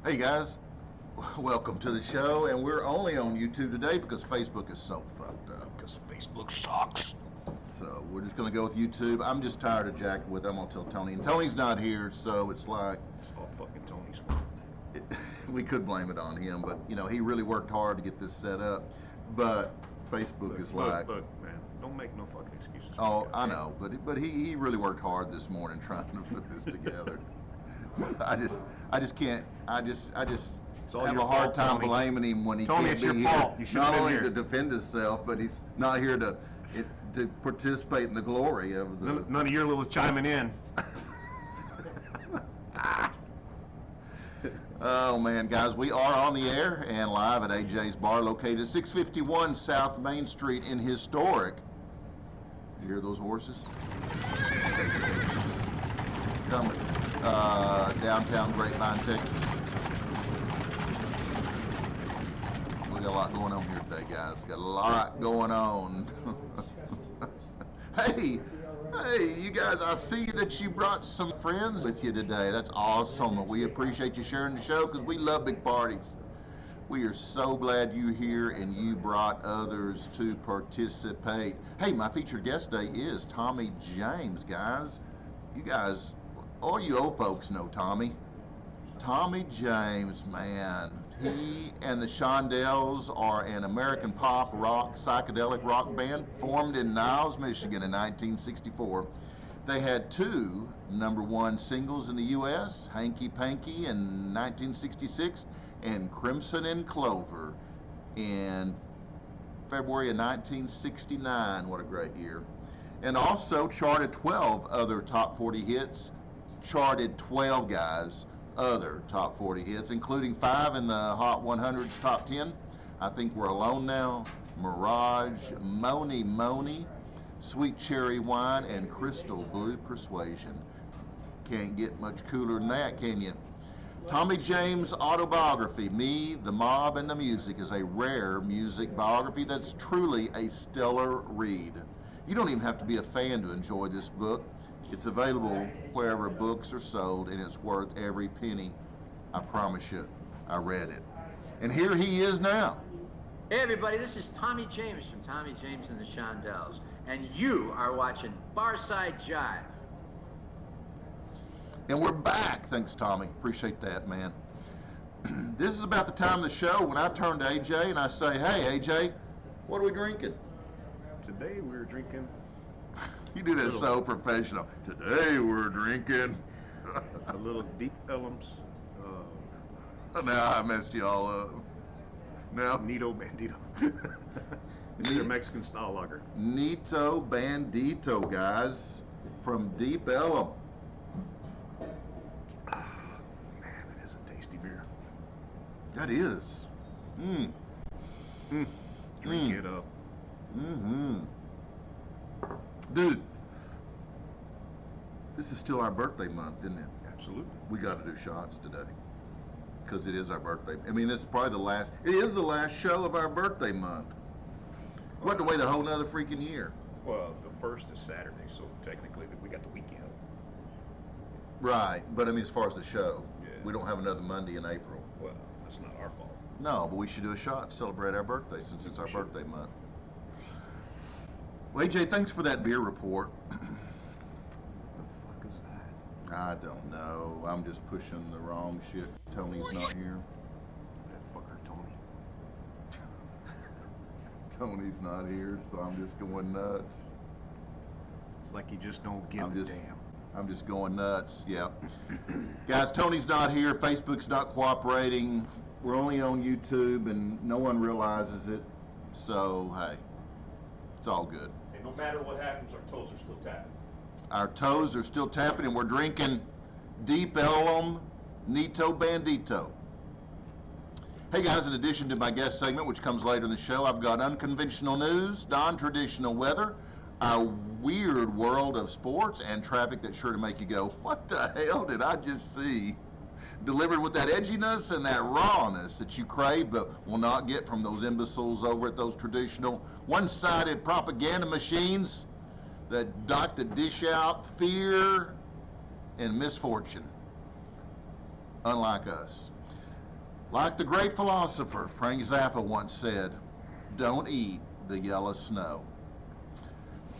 Hey guys, welcome to the show, and we're only on YouTube today because Facebook is so fucked up. Because Facebook sucks. So we're just gonna go with YouTube. I'm just tired of jacking with. I'm gonna tell Tony, and Tony's not here, so it's like It's all fucking Tony's fault. we could blame it on him, but you know he really worked hard to get this set up. But Facebook is like, look, man, don't make no fucking excuses. oh, I know, but he really worked hard this morning trying to put this together. I just can't. I just have a hard time blaming him when he Tony, can't it's be your here. fault. You should've Not been only here. to defend himself, but he's not here to participate in the glory of the. None of your little chiming in. Oh man, guys, we are on the air and live at AJ's Bar, located at 651 South Main Street in historic. You hear those horses? Coming. Downtown Grapevine, Texas. We got a lot going on here today, guys. Got a lot going on. Hey, you guys, I see that you brought some friends with you today. That's awesome. We appreciate you sharing the show because we love big parties. We are so glad you're here and you brought others to participate. Hey, my featured guest today is Tommy James, guys. You guys, all you old folks know Tommy. Tommy James, man. He and the Shondells are an American pop rock, psychedelic rock band formed in Niles, Michigan in 1964. They had two #1 singles in the U.S., Hanky Panky in 1966 and Crimson and Clover in February of 1969. What a great year. And also charted 12 other top 40 hits, charted 12 guys, other top 40 hits, including 5 in the Hot 100's top 10. I Think We're Alone Now, Mirage, Moni Moni, Sweet Cherry Wine, and Crystal Blue Persuasion. Can't get much cooler than that, can you? Tommy James' autobiography, Me, the Mob, and the Music, is a rare music biography that's truly a stellar read. You don't even have to be a fan to enjoy this book. It's available wherever books are sold, and it's worth every penny. I promise you, I read it. And here he is now. Hey everybody, this is Tommy James from Tommy James and the Shondells, and you are watching Barside Jive. And we're back. Thanks, Tommy. Appreciate that, man. This is about the time of the show when I turn to AJ and I say, hey, AJ, what are we drinking? Today we're drinking You do that so professional. Today we're drinking. a little Deep Ellum's Now I messed you all up. Now, Nito Bandito. It's their Mexican style lager. Nito Bandito, guys, from Deep Ellum. Man, it is a tasty beer. That is. Drink it up. Dude, this is still our birthday month, isn't it? Absolutely. We got to do shots today because it is our birthday. I mean, this is probably it is the last show of our birthday month. We have to wait a whole nother freaking year. Well, the first is Saturday, so technically we got the weekend. Right, but I mean, as far as the show, Yeah. we don't have another Monday in April. Well, that's not our fault. No, but we should do a shot to celebrate our birthday since it's our birthday month. Well, AJ, thanks for that beer report. What the fuck is that? I don't know. I'm just pushing the wrong shit. Tony's not here. That fucker Tony. Tony's not here, so I'm just going nuts. It's like you just don't give I'm a just- damn. I'm just going nuts, yeah. Guys, Tony's not here. Facebook's not cooperating. We're only on YouTube, and no one realizes it. So, hey, it's all good. And no matter what happens, our toes are still tapping. Our toes are still tapping, and we're drinking Deep Ellum Nito Bandito. Hey guys, in addition to my guest segment, which comes later in the show, I've got unconventional news, non-traditional weather, our weird world of sports, and traffic that's sure to make you go, what the hell did I just see? Delivered with that edginess and that rawness that you crave but will not get from those imbeciles over at those traditional one-sided propaganda machines that like to dish out fear and misfortune, unlike us. Like the great philosopher Frank Zappa once said, don't eat the yellow snow.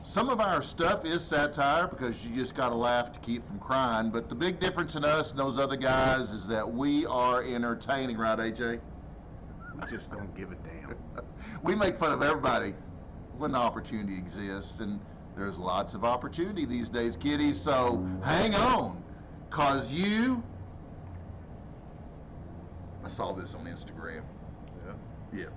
Some of our stuff is satire because you just got to laugh to keep from crying, but the big difference in us and those other guys is that we are entertaining, right, AJ? We just don't give a damn. We make fun of everybody when the opportunity exists, and there's lots of opportunity these days, kiddies, so hang on, cause I saw this on Instagram. Yeah. Yeah.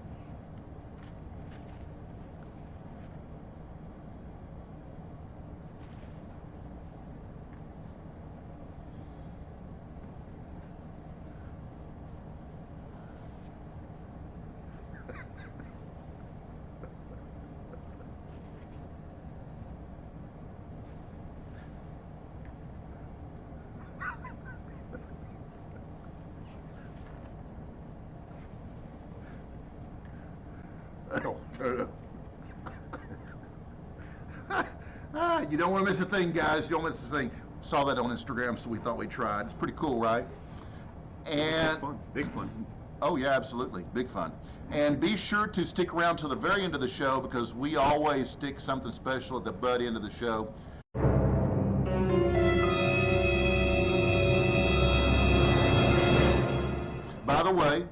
You don't want to miss a thing, guys. You don't miss a thing. Saw that on Instagram, so we thought we'd try it. It's pretty cool, right? And Big fun. oh yeah, absolutely, big fun. And be sure to stick around to the very end of the show because we always stick something special at the butt end of the show. By the way,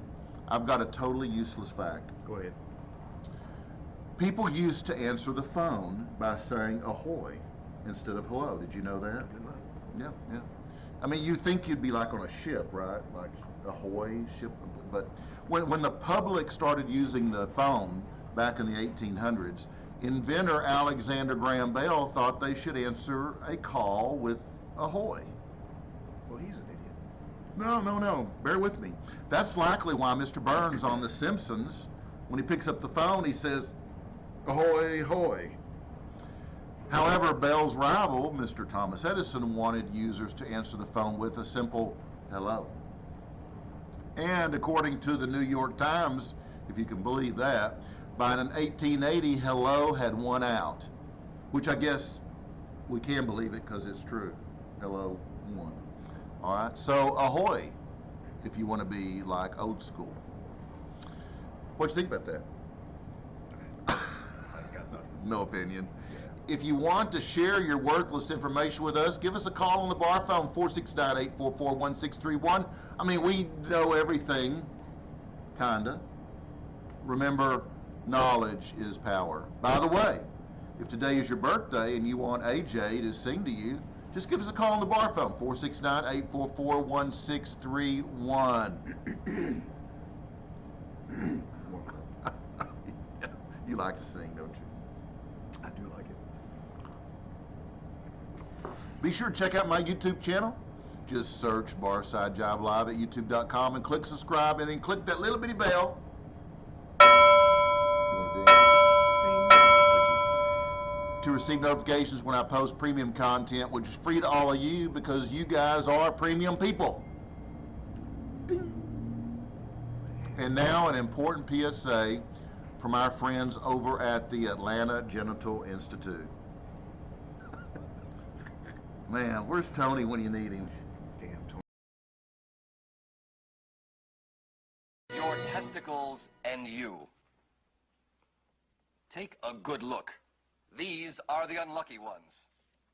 I've got a totally useless fact. Go ahead. People used to answer the phone by saying ahoy instead of hello. Did you know that? Yeah, yeah. I mean, you think you'd be like on a ship, right? Like ahoy ship. But when the public started using the phone back in the 1800s, inventor Alexander Graham Bell thought they should answer a call with ahoy. Well, he's an idiot. No. Bear with me. That's likely why Mr. Burns on The Simpsons, when he picks up the phone, he says, ahoy, hoy. However, Bell's rival, Mr. Thomas Edison, wanted users to answer the phone with a simple hello. And according to the New York Times, if you can believe that, by 1880, hello had won out, which I guess we can believe it because it's true. Hello won. All right, so ahoy, if you want to be like old school. What do you think about that? I got nothing. No opinion. Yeah. If you want to share your worthless information with us, give us a call on the bar phone, 469-844-1631. I mean, we know everything, kinda. Remember, knowledge is power. By the way, if today is your birthday and you want AJ to sing to you, just give us a call on the bar phone, 469-844-1631. You like to sing, don't you? I do like it. Be sure to check out my YouTube channel. Just search Barside Jive Live at youtube.com and click subscribe and then click that little bitty bell. To receive notifications when I post premium content, which is free to all of you because you guys are premium people. And now an important PSA from our friends over at the Atlanta Genital Institute. Man, where's Tony when you need him? Damn, Tony. Your testicles and you. Take a good look. These are the unlucky ones.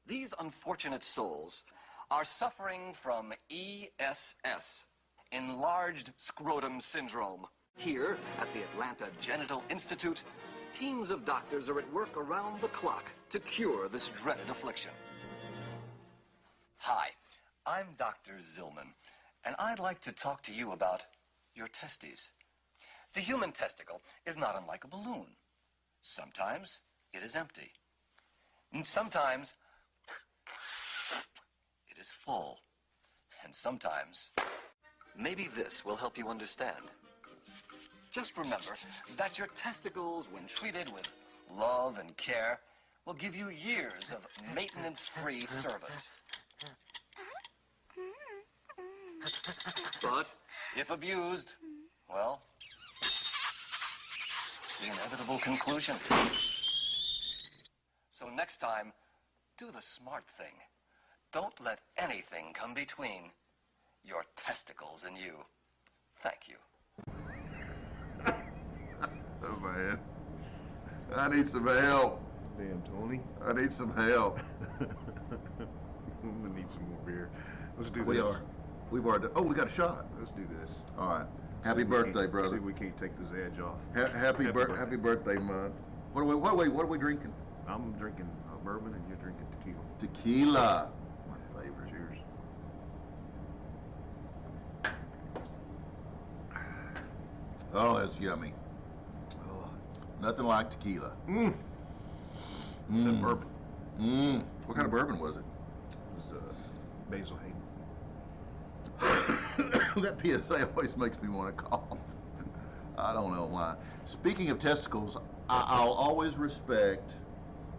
These unfortunate souls are suffering from ESS, enlarged scrotum syndrome. Here at the Atlanta Genital Institute, teams of doctors are at work around the clock to cure this dreaded affliction. Hi, I'm Dr. Zillman, and I'd like to talk to you about your testes. The human testicle is not unlike a balloon. Sometimes it is empty. And sometimes it is full. And sometimes, maybe this will help you understand. Just remember that your testicles, when treated with love and care, will give you years of maintenance-free service. But if abused, well, the inevitable conclusion. So next time, do the smart thing. Don't let anything come between your testicles and you. Thank you. Oh, man. I need some help. Damn, Tony. I need some help. I'm gonna need some more beer. Let's do this. We are. We've already. Oh, we got a shot. Let's do this. All right. Happy See if we birthday, can't- brother. See if we can't take this edge off. Happy birthday month. What are we drinking? I'm drinking bourbon and you're drinking tequila. Tequila. My favorite. Cheers. Oh, that's yummy. Oh. Nothing like tequila. Mmm. It's a bourbon. Mmm. What kind of bourbon was it? It was Basil Hayden. That PSA always makes me want to cough. I don't know why. Speaking of testicles, I'll always respect,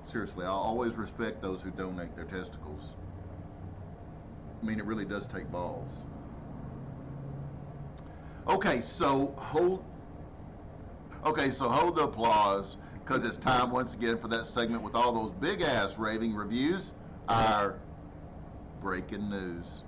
seriously, I'll always respect those who donate their testicles. I mean, it really does take balls. Okay, so hold the applause, because it's time once again for that segment with all those big ass raving reviews, our breaking news.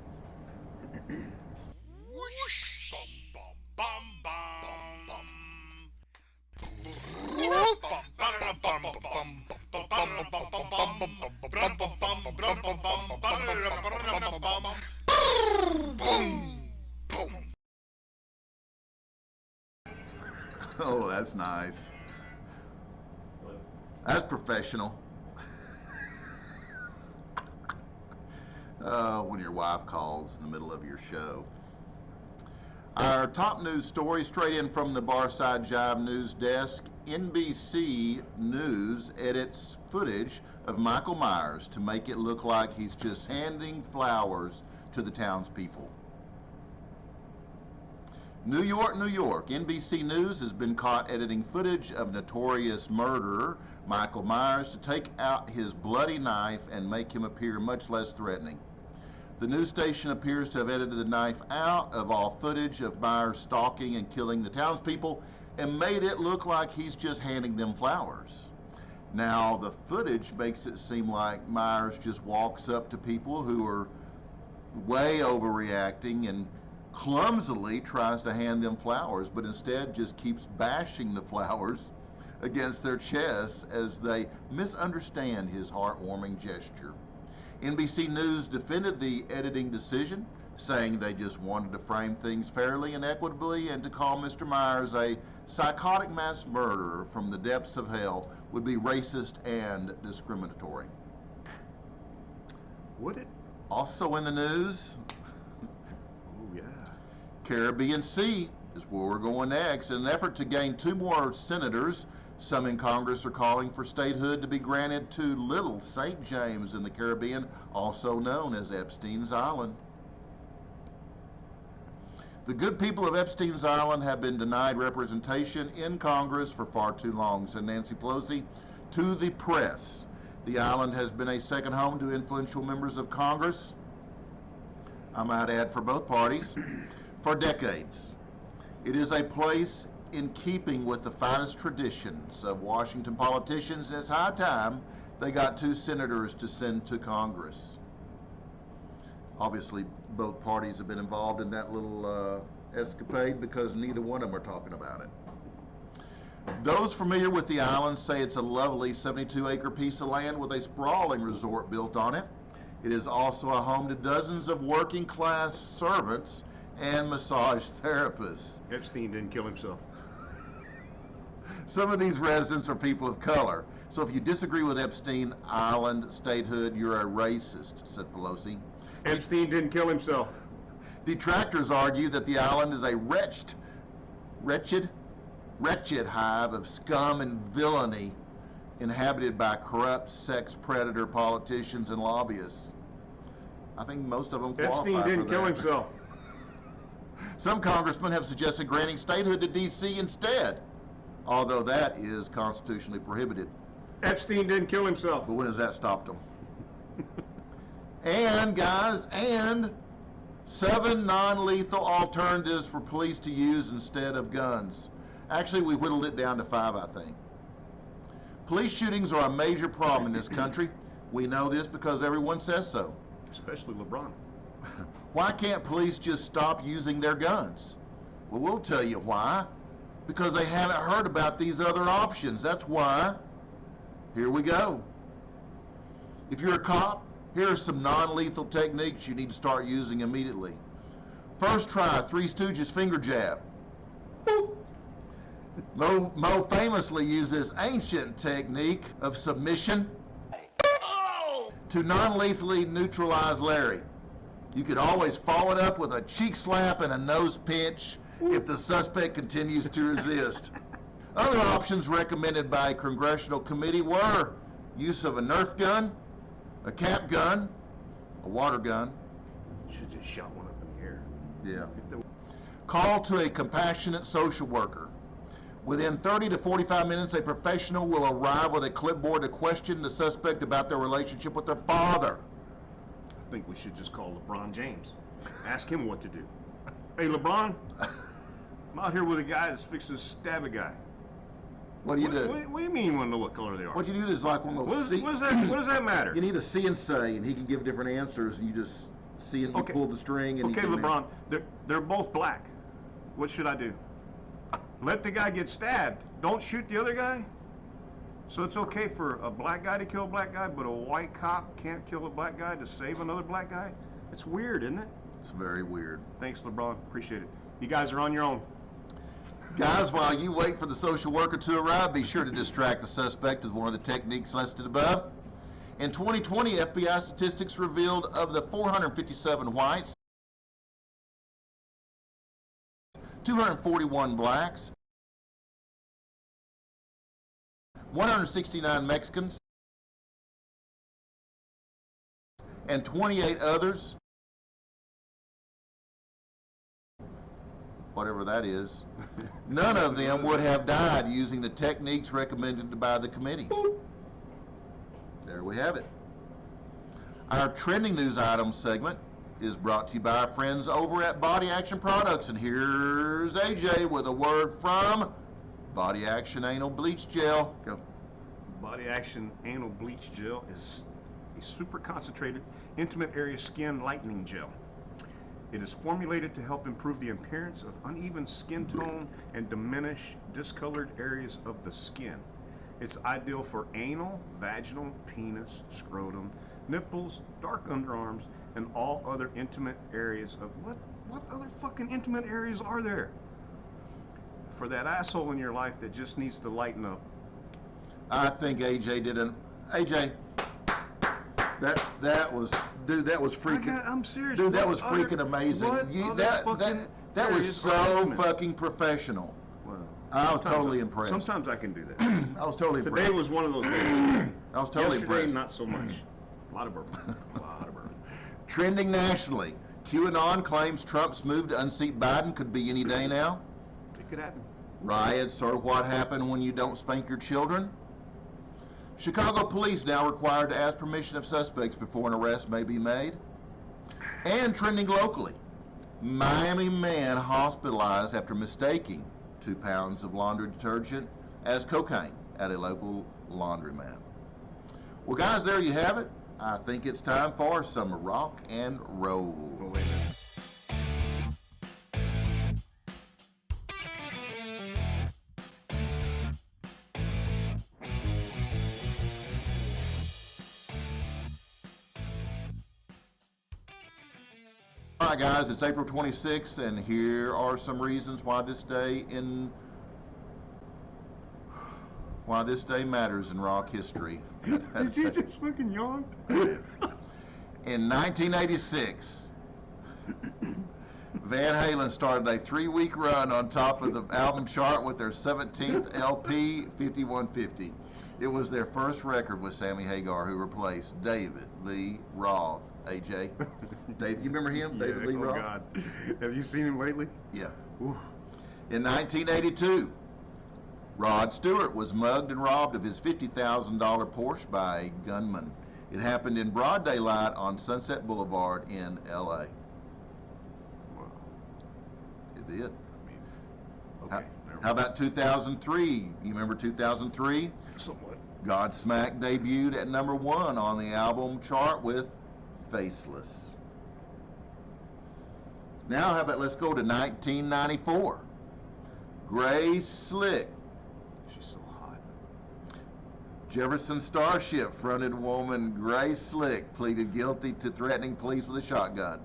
Oh, that's nice. That's professional. When your wife calls in the middle of your show. Our top news story straight in from the Barside Jive news desk. NBC News edits footage of Michael Myers to make it look like he's just handing flowers to the townspeople. New York, New York. NBC News has been caught editing footage of notorious murderer Michael Myers to take out his bloody knife and make him appear much less threatening. The news station appears to have edited the knife out of all footage of Myers stalking and killing the townspeople and made it look like he's just handing them flowers. Now, the footage makes it seem like Myers just walks up to people who are way overreacting and clumsily tries to hand them flowers, but instead just keeps bashing the flowers against their chests as they misunderstand his heartwarming gesture. NBC News defended the editing decision, saying they just wanted to frame things fairly and equitably, and to call Mr. Myers a psychotic mass murderer from the depths of hell would be racist and discriminatory. Would it? Also in the news, Oh, yeah. Caribbean Sea is where we're going next. In an effort to gain 2 more senators, some in Congress are calling for statehood to be granted to Little St. James in the Caribbean, also known as Epstein's Island. The good people of Epstein's Island have been denied representation in Congress for far too long, said Nancy Pelosi to the press. The island has been a second home to influential members of Congress, I might add for both parties, for decades. It is a place in keeping with the finest traditions of Washington politicians, and it's high time they got 2 senators to send to Congress. Obviously, both parties have been involved in that little escapade because neither one of them are talking about it. Those familiar with the island say it's a lovely 72-acre piece of land with a sprawling resort built on it. It is also a home to dozens of working-class servants and massage therapists. Epstein didn't kill himself. Some of these residents are people of color. So if you disagree with Epstein Island statehood, you're a racist, said Pelosi. Epstein didn't kill himself. Detractors argue that the island is a wretched hive of scum and villainy inhabited by corrupt sex predator politicians and lobbyists. I think most of them qualify Epstein for didn't kill that. himself. Some congressmen have suggested granting statehood to D.C. instead, although that is constitutionally prohibited. Epstein didn't kill himself. But when has that stopped them? And, guys, 7 non-lethal alternatives for police to use instead of guns. Actually, we whittled it down to 5, I think. Police shootings are a major problem in this country. We know this because everyone says so. Especially LeBron. Why can't police just stop using their guns? Well, we'll tell you why. because they haven't heard about these other options. That's why. Here we go. If you're a cop, here are some non-lethal techniques you need to start using immediately. First, try Three Stooges finger jab. Boop. Mo famously used this ancient technique of submission to non-lethally neutralize Larry. You could always follow it up with a cheek slap and a nose pinch if the suspect continues to resist. Other options recommended by a congressional committee were use of a Nerf gun, a cap gun, a water gun. Should just shot one up in the air. Yeah. Call to a compassionate social worker. Within 30 to 45 minutes, a professional will arrive with a clipboard to question the suspect about their relationship with their father. I think we should just call LeBron James. Ask him what to do. Hey, LeBron, I'm out here with a guy that's fixing to stab a guy. What do you do? What do you mean you want to know what color they are? What you do is like one of those. What does that matter? You need a see and say, and he can give different answers, and you just see and you pull the string. And okay, LeBron, they're both black. What should I do? Let the guy get stabbed. Don't shoot the other guy? So it's okay for a black guy to kill a black guy, but a white cop can't kill a black guy to save another black guy? It's weird, isn't it? It's very weird. Thanks, LeBron. Appreciate it. You guys are on your own. Guys, while you wait for the social worker to arrive, be sure to distract the suspect with one of the techniques listed above. In 2020, FBI statistics revealed of the 457 whites, 241 blacks, 169 Mexicans, and 28 others, whatever that is. None of them would have died using the techniques recommended by the committee. There we have it. Our trending news items segment is brought to you by our friends over at Body Action Products, and here's AJ with a word from Body Action Anal Bleach Gel. Go. Body Action Anal Bleach Gel is a super concentrated, intimate area skin lightening gel. It is formulated to help improve the appearance of uneven skin tone and diminish discolored areas of the skin. It's ideal for anal, vaginal, penis, scrotum, nipples, dark underarms, and all other intimate areas of what other fucking intimate areas are there? For that asshole in your life that just needs to lighten up. I think AJ did an AJ. That was, dude. That was freaking. I'm serious. Dude, that was freaking amazing. That was so fucking professional. Well, I was totally impressed. Sometimes I can do that. I was totally impressed. Today was one of those days. I was totally Yesterday, impressed. not so much. A lot of bourbon. A lot of bourbon. Trending nationally, QAnon claims Trump's move to unseat Biden could be any day now. It could happen. Riots are what happen when you don't spank your children. Chicago police now required to ask permission of suspects before an arrest may be made. And trending locally, Miami man hospitalized after mistaking 2 pounds of laundry detergent as cocaine at a local laundromat. Well, guys, there you have it. I think it's time for some rock and roll. Oh, wait a minute. All right, guys, it's April 26th, and here are some reasons why this day matters in rock history. Did you just fucking yawn? In 1986, Van Halen started a 3-week run on top of the album chart with their 17th LP, 5150. It was their first record with Sammy Hagar, who replaced David Lee Roth. AJ, Dave, you remember him? Yeah, David Lee Roth? Oh God, have you seen him lately? Yeah. Ooh. In 1982, Rod Stewart was mugged and robbed of his $50,000 Porsche by a gunman. It happened in broad daylight on Sunset Boulevard in L.A. Wow. It did. Okay. How about 2003? You remember 2003? Somewhat. Godsmack debuted at #1 on the album chart with Faceless. Now, how about let's go to 1994. Grace Slick. She's so hot. Jefferson Starship fronted woman Grace Slick pleaded guilty to threatening police with a shotgun.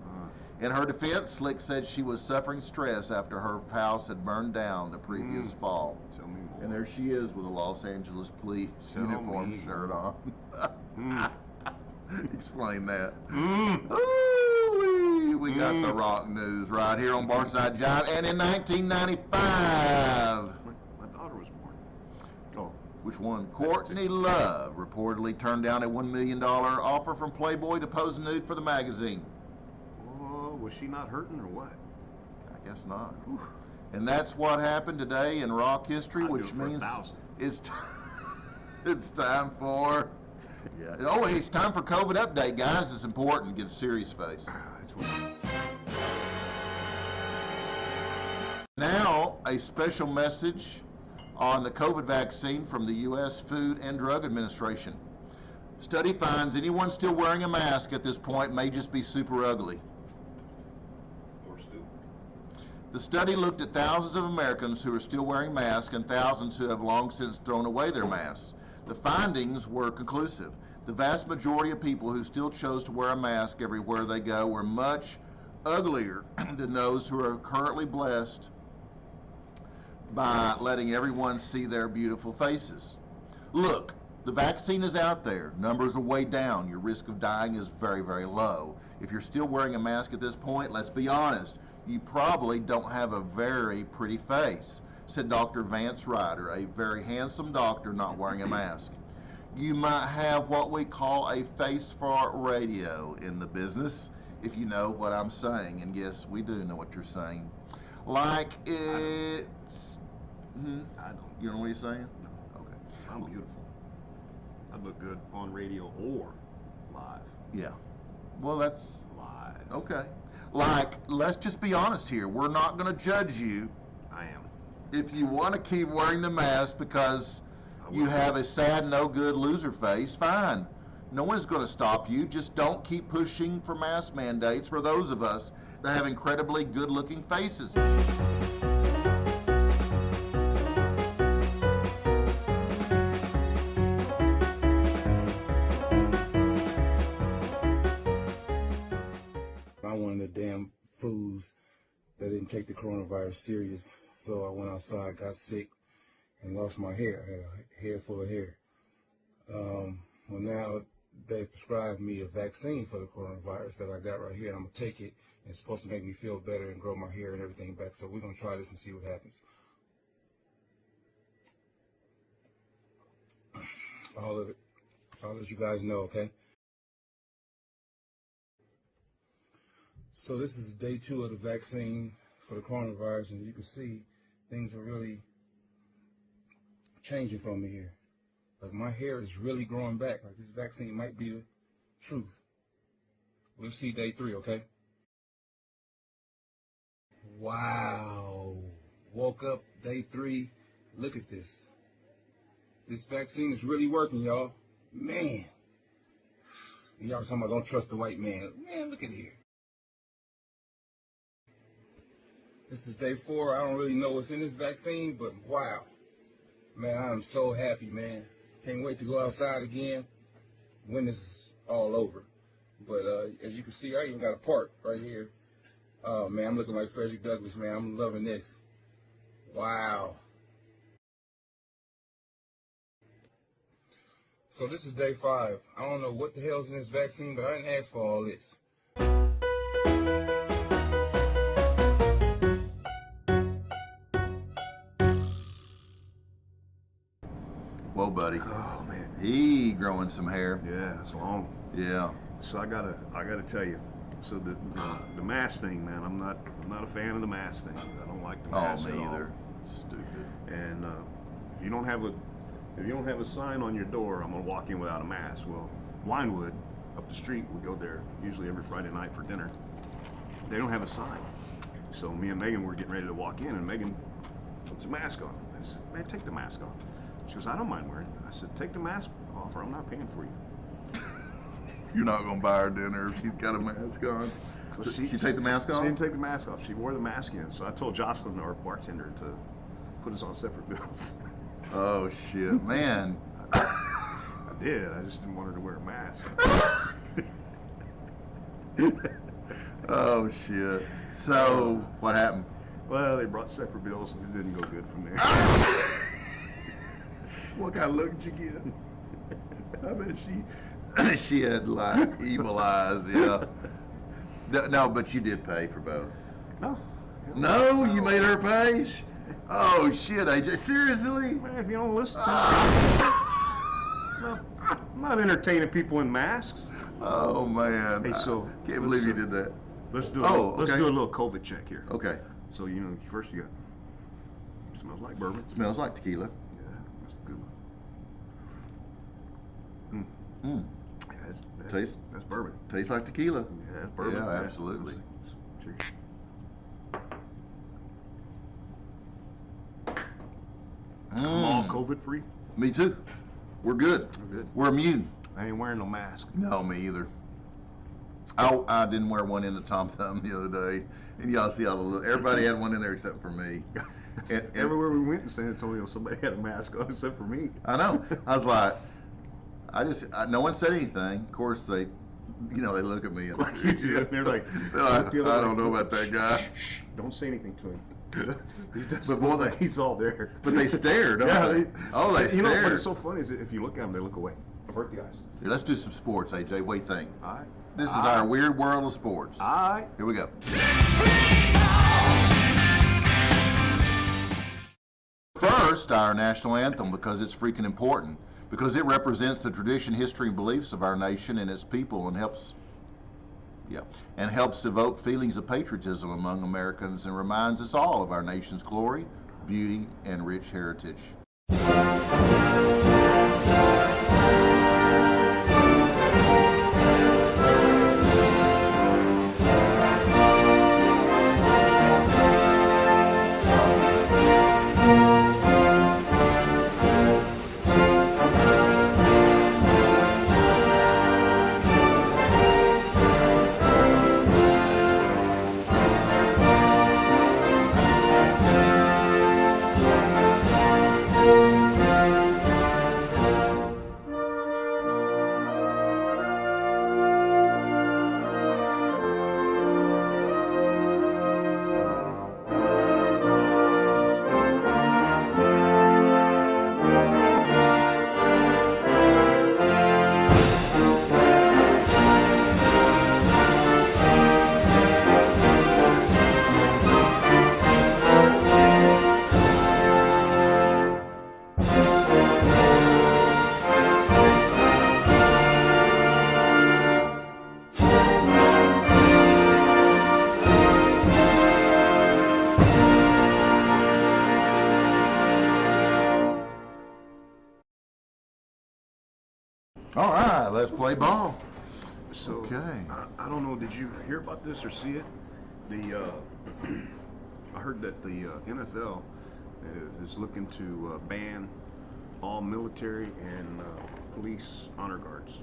In her defense, Slick said she was suffering stress after her house had burned down the previous fall. Tell me more. And there she is with a Los Angeles police uniform shirt on. Explain that. Ooh-wee. We got the rock news right here on Barside Jive. And in 1995... My daughter was born. Oh. Which one? Courtney Love reportedly turned down a $1 million offer from Playboy to pose nude for the magazine. Was she not hurting or what? I guess not. Whew. And that's what happened today in rock history, which means it's time for it's time for COVID update, guys. It's important. Get a serious face. Now, a special message on the COVID vaccine from the U.S. Food and Drug Administration. Study finds anyone still wearing a mask at this point may just be super ugly. The study looked at thousands of Americans who are still wearing masks and thousands who have long since thrown away their masks. The findings were conclusive. The vast majority of people who still chose to wear a mask everywhere they go were much uglier than those who are currently blessed by letting everyone see their beautiful faces. Look, the vaccine is out there. Numbers are way down. Your risk of dying is very, very low. If you're still wearing a mask at this point, let's be honest, you probably don't have a very pretty face, said Dr. Vance Ryder, a very handsome doctor not wearing a mask. You might have what we call a face for radio in the business, if you know what I'm saying, and yes, we do know what you're saying. Like it's... I don't. You know what he's saying? No. Okay. I'm beautiful. I look good on radio or live. Yeah. Well, that's... Live. Okay. Like, let's just be honest here. We're not going to judge you. I am. If you want to keep wearing the mask because you have a sad, no good loser face, fine. No one's going to stop you. Just don't keep pushing for mask mandates for those of us that have incredibly good looking faces. One of the damn fools that didn't take the coronavirus serious, so I went outside, got sick, and lost my hair. I had a hair full of hair. Well, now they prescribed me a vaccine for the coronavirus that I got right here, and I'm gonna take it. It's supposed to make me feel better and grow my hair and everything back. So we're gonna try this and see what happens. All of it. So I'll let you guys know, okay? So this is day 2 of the vaccine for the coronavirus, and you can see things are really changing for me here. Like my hair is really growing back. Like this vaccine might be the truth. We'll see day 3, okay? Wow. Woke up day 3. Look at this. This vaccine is really working, y'all. Man. Y'all talking about don't trust the white man. Man, look at here. This is day 4. I don't really know what's in this vaccine, but wow. Man, I am so happy, man. Can't wait to go outside again when this is all over. But as you can see, I even got a part right here. Oh, man, I'm looking like Frederick Douglass, man. I'm loving this. Wow. So this is day 5. I don't know what the hell's in this vaccine, but I didn't ask for all this. Whoa, buddy. Oh man. He growing some hair. Yeah, it's long. Yeah. So I gotta tell you. So the mask thing, man. I'm not a fan of the mask thing. I don't like the mask me at all. either. Stupid. And if you don't have a sign on your door, I'm gonna walk in without a mask. Well, Winewood, up the street, we go there usually every Friday night for dinner. They don't have a sign. So me and Megan were getting ready to walk in, and Megan puts a mask on. I said, man, take the mask off. She goes, I don't mind wearing it. I said, take the mask off or I'm not paying for you. You're not going to buy her dinner if she's got a mask on. She take the mask off? She didn't take the mask off. She wore the mask in. So I told Jocelyn, our bartender, to put us on separate bills. Oh shit, man. I did. I just didn't want her to wear a mask. Oh shit. So what happened? Well, they brought separate bills and it didn't go good from there. What kind of look did you get? I bet she had like evil eyes. Yeah. No, but you did pay for both. No. No, you made her pay. Oh shit, AJ, seriously? Man, if you don't listen to me, I'm not entertaining people in masks. Oh man. Hey, so can't believe you did that. Let's do okay. a little COVID check here. Okay. So first you got smells like bourbon. Smells like tequila. Yeah, that's a good one. Mm. Yeah, that's bourbon. Tastes like tequila. Yeah, that's bourbon. Yeah, absolutely. Cheers. I'm all COVID free. Me too. We're good. We're good. We're immune. I ain't wearing no mask. No, me either. I didn't wear one in the Tom Thumb the other day, and y'all see all everybody had one in there except for me. And everywhere we went in San Antonio, somebody had a mask on except for me. I know. I was like, no one said anything. Of course, they look at me and they're like, I don't know about that guy. Shh, don't say anything to him. But boy, he's all there. But they stare, don't they? They stare. You know what's so funny is if you look at them, they look away. Avert the eyes. Yeah, let's do some sports, AJ. What do you think? All right. This is our weird world of sports. All right. Here we go. First, our national anthem, because it's freaking important. Because it represents the tradition, history, and beliefs of our nation and its people, and helps evoke feelings of patriotism among Americans and reminds us all of our nation's glory, beauty, and rich heritage. All right, let's play ball. So, okay. I don't know, did you hear about this or see it? I heard that the NFL is looking to ban all military and police honor guards.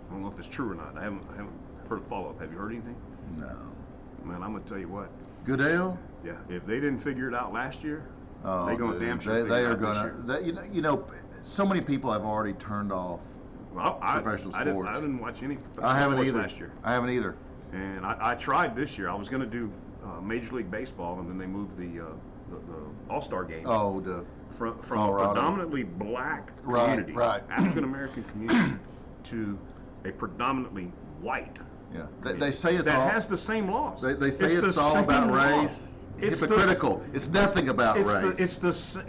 I don't know if it's true or not. I haven't heard a follow-up. Have you heard anything? No. Man, I'm gonna tell you what. Goodell? Yeah, if they didn't figure it out last year, they're gonna damn sure they figure are it out gonna. this year. You know, so many people have already turned off professional sports. I didn't watch any professional I haven't sports either. last year. I haven't either. And I tried this year. I was gonna do Major League Baseball, and then they moved the All-Star game. Oh, from a Colorado. predominantly black community, right. African American community, to a predominantly white. Yeah, they say it's that all, has the same laws. They say it's all about race. It's hypocritical. It's nothing about race.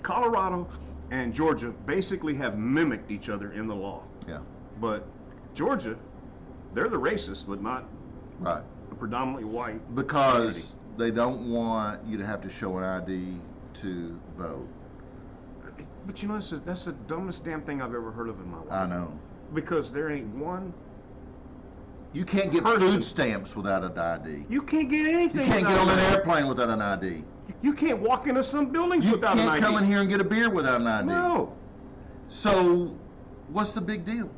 Colorado and Georgia basically have mimicked each other in the law. Yeah. But Georgia, they're the racist, but not right. a predominantly white because community. They don't want you to have to show an ID to vote. But you know, that's the dumbest damn thing I've ever heard of in my life. I know. Because there ain't one. You can't get food stamps without an ID. You can't get anything. You can't get without on an airplane without an ID. You can't walk into some buildings without an ID. You can't come in here and get a beer without an ID. No. So, what's the big deal?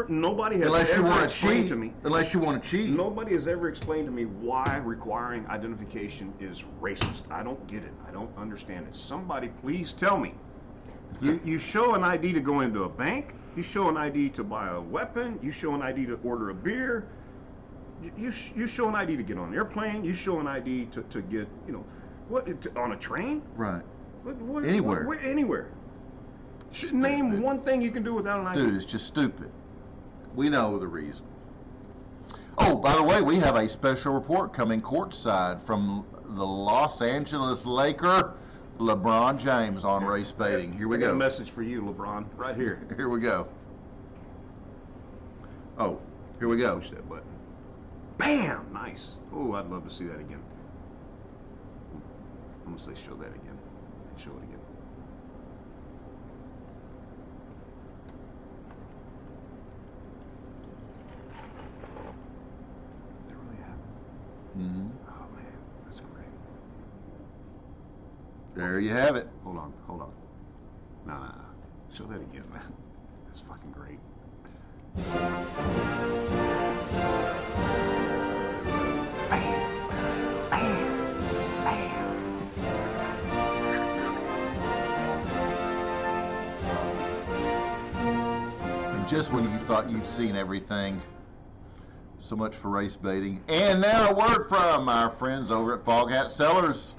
Nobody has Unless you ever want to explained cheat. to me. Unless you want to cheat. Nobody has ever explained to me why requiring identification is racist. I don't get it. I don't understand it. Somebody please tell me. You show an ID to go into a bank. You show an ID to buy a weapon. You show an ID to order a beer. You show an ID to get on an airplane. You show an ID to get, on a train. Right. Anywhere. Anywhere. Name one thing you can do without an ID. Dude, it's just stupid. We know the reason. Oh, by the way, we have a special report coming courtside from the Los Angeles Laker, LeBron James, on race baiting. Here we I got go. a message for you, LeBron, right here. Here we go. Oh, here we go. Push that button. Bam! Nice. Oh, I'd love to see that again. I'm gonna say show that again. Show it again. Did it really happen? Mm-hmm. Oh man, that's great. There you have it. Hold on. Nah. Show that again, man. That's fucking great. And just when you thought you'd seen everything, so much for race baiting. And now a word from our friends over at Fog Hat Sellers.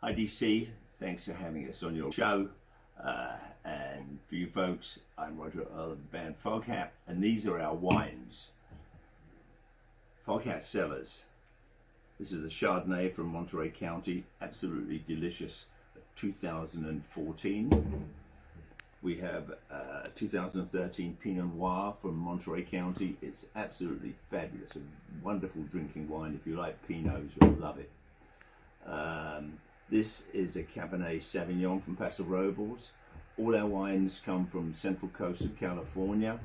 Hi DC, thanks for having us on your show. And for you folks, I'm Roger Earl of the band Foghat, and these are our wines. Foghat Cellars. This is a Chardonnay from Monterey County, absolutely delicious, 2014. We have 2013 Pinot Noir from Monterey County. It's absolutely fabulous, a wonderful drinking wine. If you like Pinots, you'll love it. This is a Cabernet Sauvignon from Paso Robles. All our wines come from Central Coast of California.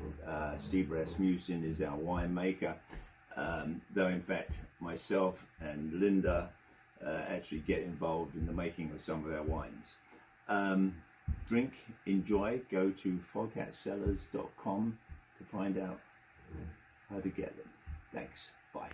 Steve Rasmussen is our winemaker, though in fact myself and Linda actually get involved in the making of some of our wines. Drink, enjoy, go to foghatcellars.com to find out how to get them. Thanks, bye.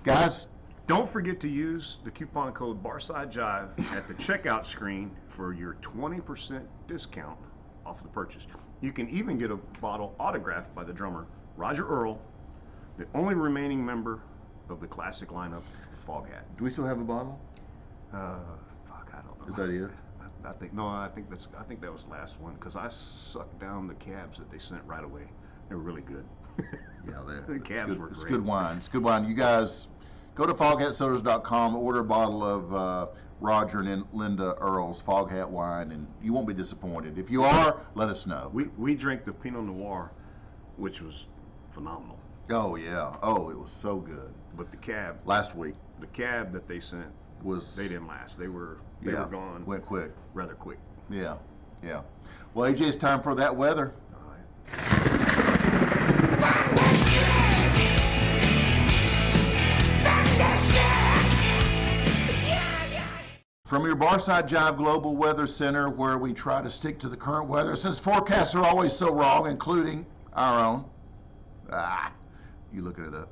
Guys, don't forget to use the coupon code Barside Jive at the checkout screen for your 20% discount off the purchase. You can even get a bottle autographed by the drummer, Roger Earl, the only remaining member of the classic lineup, Foghat. do we still have a bottle? Fuck, I don't know. Is that it? I think that was the last one, because I sucked down the cabs that they sent right away. They were really good. Yeah, The cabs were it's great. good wine. It's good wine. You guys go to foghatcellars.com, order a bottle of Roger and Linda Earl's Foghat wine, and you won't be disappointed. If you are, let us know. We drank the Pinot Noir, which was phenomenal. Oh yeah. Oh, it was so good. But the cab Last week that they sent, they didn't last. They were gone. Went quick. Rather quick. Yeah. Yeah. Well, AJ, it's time for that weather. All right. From your Barside Jive Global Weather Center, where we try to stick to the current weather, since forecasts are always so wrong, including our own. You looking it up?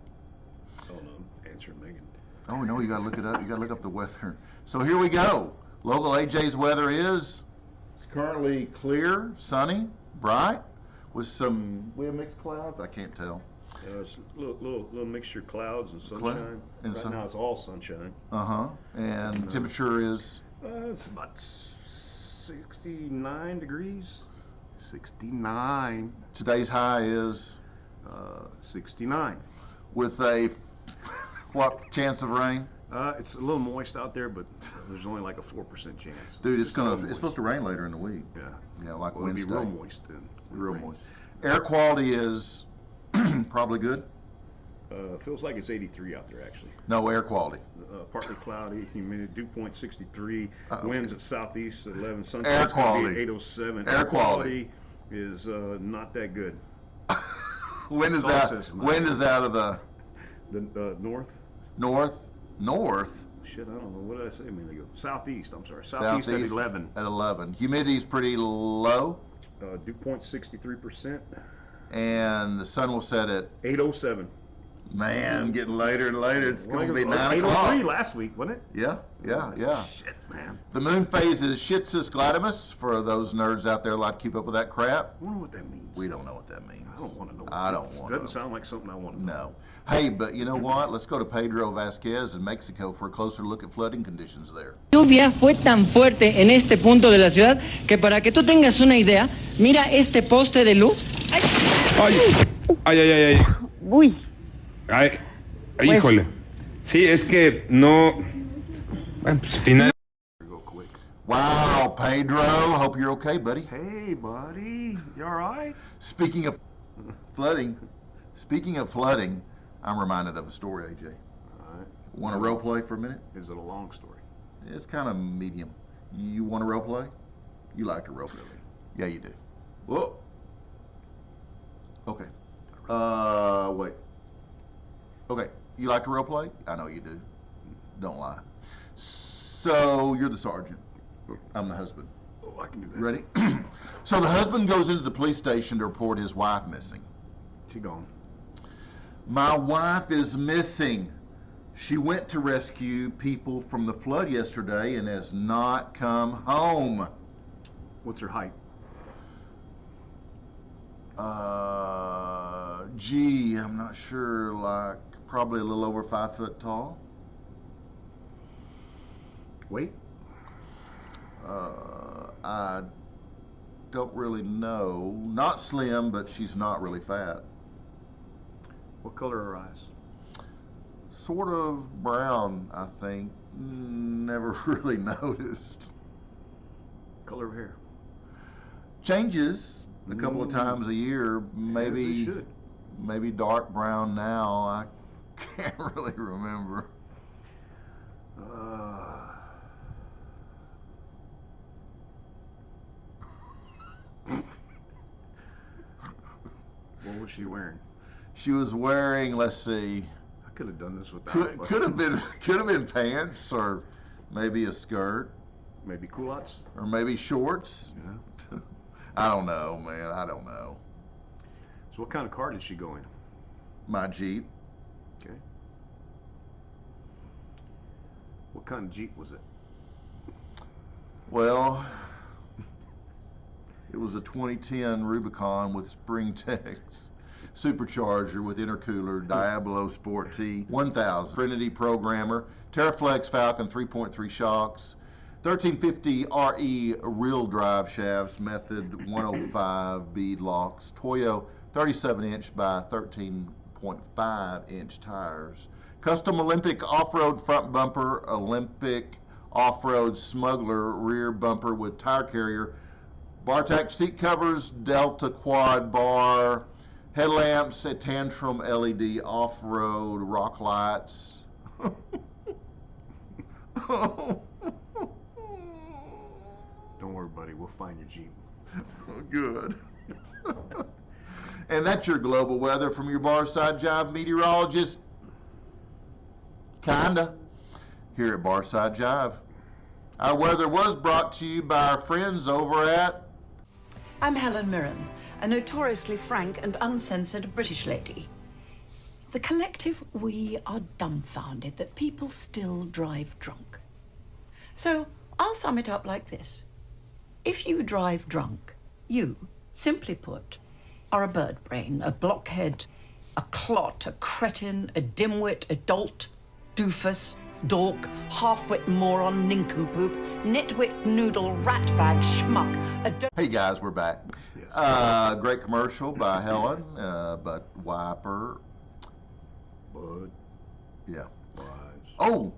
Hold on, answer Megan. Oh no, you gotta look it up. You gotta look up the weather. So here we go. Local AJ's weather is currently clear, sunny, bright, with some, we have mixed clouds? I can't tell. It's a little mixture of clouds and sunshine. And right now it's all sunshine. Uh-huh. And temperature is? It's about 69 degrees. 69. Today's high is? 69. With a, what chance of rain? It's a little moist out there, but there's only like a 4% chance. Dude, it's supposed to rain later in the week. Yeah. Yeah, like It'll Wednesday. be real moist then. Real moist. Air quality is probably good? Feels like it's 83 out there, actually. No, air quality. Partly cloudy, humidity, dew point 63, winds at southeast at 11, Air sunshine quality. at 807. Air quality is not that good. Wind is out of the north. North. Shit, I don't know. What did I say a minute ago? Southeast. I'm sorry. Southeast at 11. At 11. Humidity's pretty low. Dew point 63%. And the sun will set at 8:07. Man, getting later and later. It's going to be 9 8:03 o'clock. last week, wasn't it? Yeah. Shit, man. The moon phase is Schizsus gladimus for those nerds out there who like to keep up with that crap. I wonder what that means. We don't know what that means. I don't want to know. I don't want to. Doesn't sound like something I want to know. No. Hey, but you know what? Let's go to Pedro Vasquez in Mexico for a closer look at flooding conditions there. La lluvia fue tan fuerte en este punto de la ciudad que para que tú tengas una idea, mira este poste de luz. Ay. Uy. Ay, Pues- híjole. Sí, es que no. Bueno, pues final. Go quick. Wow, Pedro. Hope you're okay, buddy. Hey, buddy. You all right? Speaking of flooding, I'm reminded of a story, AJ. All right. Want to role play for a minute? Is it a long story? It's kind of medium. You want to role play? You like to role play. Yeah, you do. Whoa. Okay. Wait. Okay. You like to role play? I know you do. Don't lie. So you're the sergeant. I'm the husband. Oh, I can do that. Ready? So the husband goes into the police station to report his wife missing. She gone. My wife is missing. She went to rescue people from the flood yesterday and has not come home. What's her height? Gee, I'm not sure, like probably a little over 5 foot tall. Weight? I don't really know. Not slim, but she's not really fat. What color are her eyes? Sort of brown, I think. Never really noticed. Color of hair? Changes a couple of times a year. As it Maybe should. maybe dark brown now. I can't really remember. What was she wearing? She was wearing, let's see, I could have done this without. could have been pants or maybe a skirt Maybe culottes. or maybe shorts. Yeah. I don't know, man. I don't know. So what kind of car did she go in? My Jeep. Okay. What kind of Jeep was it? Well, it was a 2010 Rubicon with Spring-Tex supercharger with intercooler, Diablo Sport T 1000, Trinity programmer, Terraflex Falcon 3.3 shocks, 1350 RE real drive shafts, method 105 bead locks, Toyo 37-inch by 13.5-inch tires, custom Olympic off-road front bumper, Olympic off-road smuggler rear bumper with tire carrier, Bartac seat covers, Delta quad bar, headlamps, a Tantrum LED off-road rock lights. Don't worry, buddy. We'll find your Jeep. Good. And that's your global weather from your Barside Jive meteorologist. Kinda. Here at Barside Jive. Our weather was brought to you by our friends over at... I'm Helen Mirren, a notoriously frank and uncensored British lady. The collective, we are dumbfounded that people still drive drunk. So I'll sum it up like this. If you drive drunk, you, simply put, are a bird brain, a blockhead, a clot, a cretin, a dimwit, a dolt, doofus, dork, half-wit moron, nincompoop, nitwit, noodle, ratbag, schmuck, Hey guys, we're back. Great commercial by Helen, but Wiper. Bud. Yeah. Wise. Oh!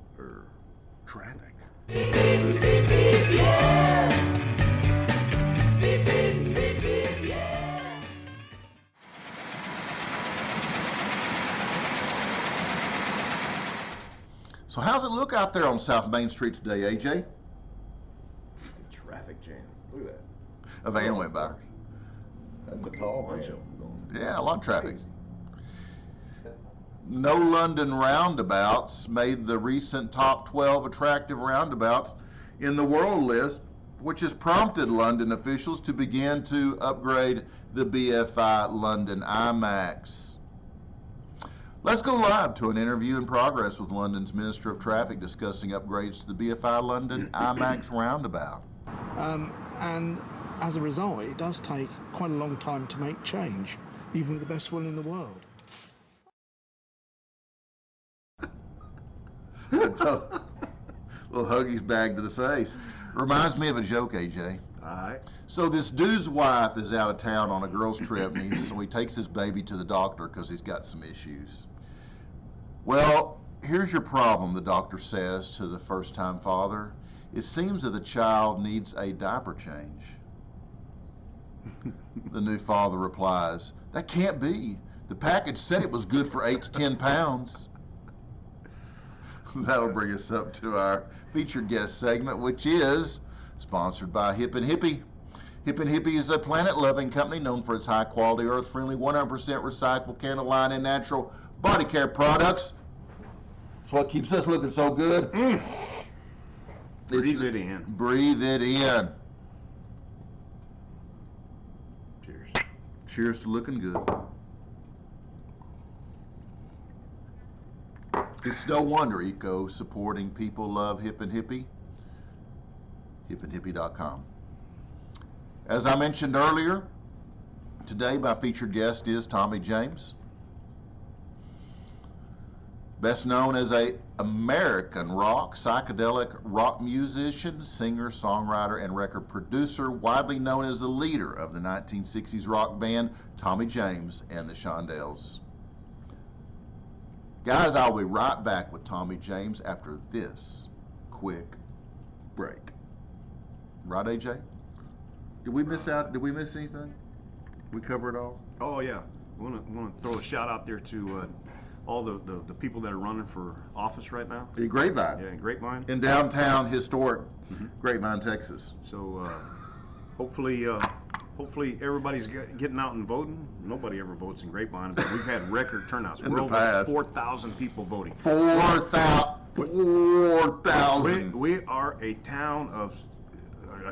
Traffic. So how's it look out there on South Main Street today, AJ? Traffic jam. Look at that. A van went by. That's a tall van. Yeah, a lot of traffic. No London roundabouts made the recent top 12 attractive roundabouts in the world list, which has prompted London officials to begin to upgrade the BFI London IMAX. Let's go live to an interview in progress with London's Minister of Traffic discussing upgrades to the BFI London IMAX roundabout. And as a result, it does take quite a long time to make change, even with the best will in the world. Little Hoagie's bag to the face. Reminds me of a joke, AJ. All right. So this dude's wife is out of town on a girl's trip, and so he takes his baby to the doctor because he's got some issues. Well, here's your problem, the doctor says to the first-time father. It seems that the child needs a diaper change. The new father replies, that can't be. The package said it was good for 8 to 10 pounds. That'll bring us up to our featured guest segment, which is sponsored by Hip and Hippie. Hip and Hippie is a planet-loving company known for its high-quality, earth-friendly, 100% recyclable, candle-line, and natural body care products. It's what keeps us looking so good. Breathe it in. Breathe it in. Cheers. Cheers to looking good. It's no wonder eco-supporting people love Hip and Hippie. hipandhippie.com. As I mentioned earlier, today my featured guest is Tommy James. Best known as an American rock, psychedelic rock musician, singer, songwriter, and record producer, widely known as the leader of the 1960s rock band Tommy James and the Shondells. Guys, I'll be right back with Tommy James after this quick break. Right, AJ? Did we miss out? Did we miss anything? We cover it all? Oh yeah. I want to throw a shout out there to all the people that are running for office right now. In Grapevine. Yeah, in Grapevine. In downtown historic Grapevine, Texas. So hopefully everybody's getting out and voting. Nobody ever votes in Grapevine, but we've had record turnouts. In We're the over past. 4,000 people voting. 4,000. We are a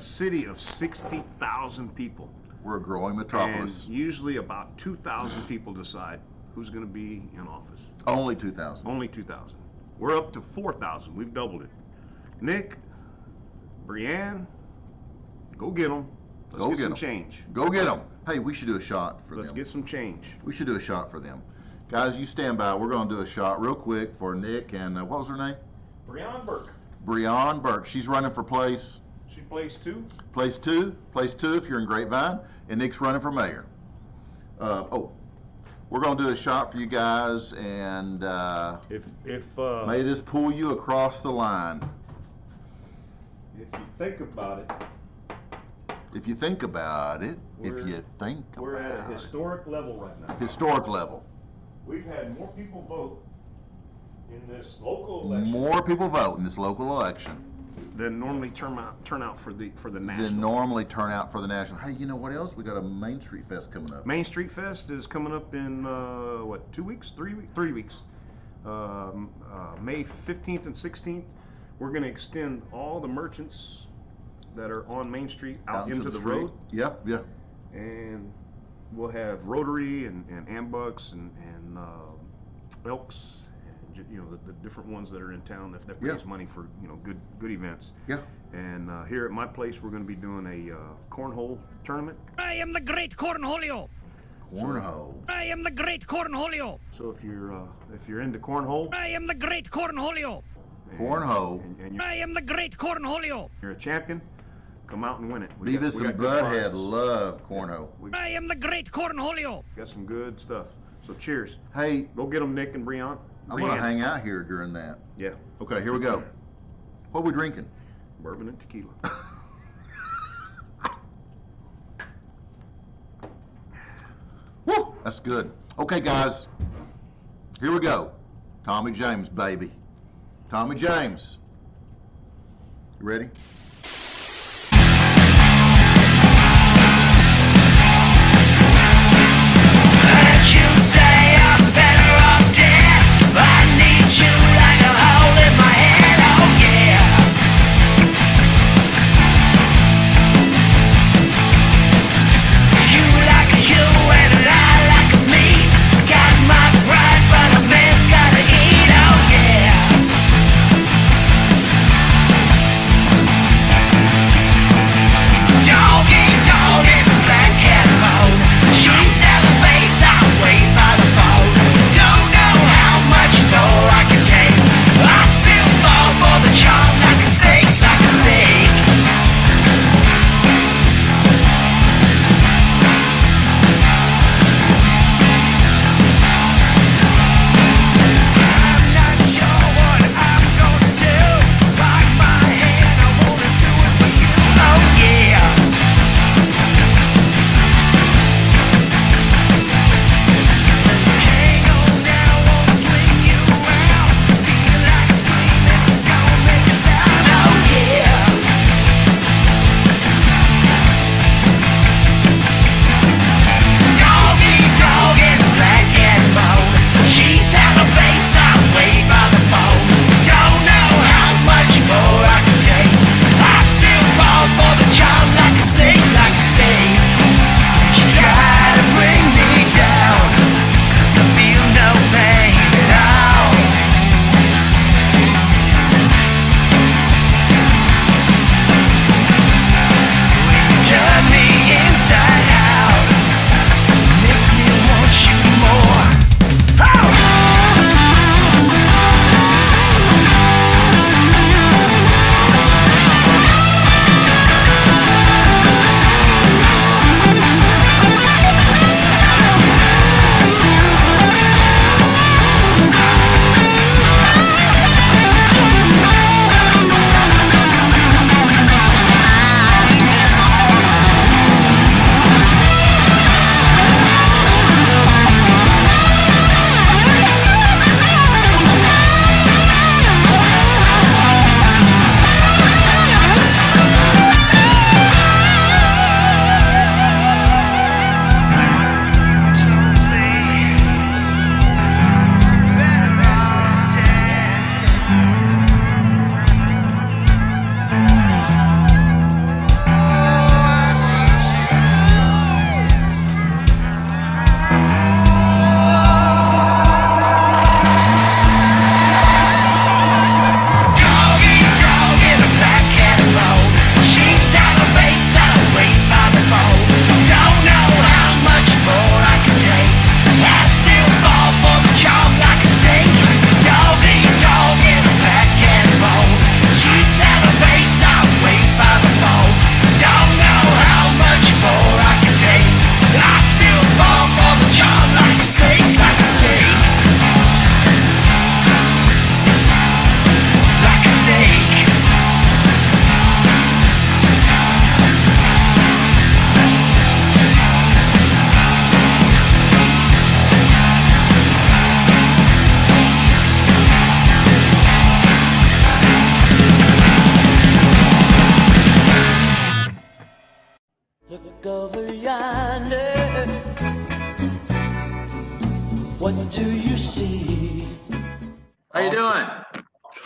city of 60,000 people. We're a growing metropolis. And usually about 2,000 people decide who's going to be in office. Only 2,000. Only 2,000. We're up to 4,000. We've doubled it. Nick, Brianne, go get them. Let's get some change. Go get them. Hey, we should do a shot for them. Let's get some change. We should do a shot for them. Guys, you stand by. We're going to do a shot real quick for Nick and what was her name? Brianne Burke. Brianne Burke. She's running for place. She plays 2. Place 2 if you're in Grapevine, and Nick's running for mayor. We're going to do a shot for you guys, and may this pull you across the line. If you think about it. If you think about it. We're at a historic level right now. Historic level. We've had more people vote in this local election. More people vote in this local election than normally turn out for the national. Than normally turn out for the national. Hey, you know what else? We got a Main Street Fest coming up. Main Street Fest is coming up in 2 weeks? 3 weeks? 3 weeks. May 15th and 16th. We're going to extend all the merchants that are on Main Street out into the road. Yep. And we'll have Rotary and Ambucks and Elks the different ones that are in town that raise money for good events. Yeah. And here at my place, we're going to be doing a cornhole tournament. I am the great cornholio. Cornhole. I am the great cornholio. So if you're into cornhole, I am the great cornholio. Cornhole. I am the great cornholio. You're a champion. Come out and win it. Beavis and Butthead love cornhole. I am the great cornholio. Got some good stuff. So cheers. Hey, go get them, Nick and Breon. I'm gonna hang out here during that. Yeah. Okay, here we go. What are we drinking? Bourbon and tequila. Woo! That's good. Okay, guys. Here we go. Tommy James, baby. Tommy James. You ready?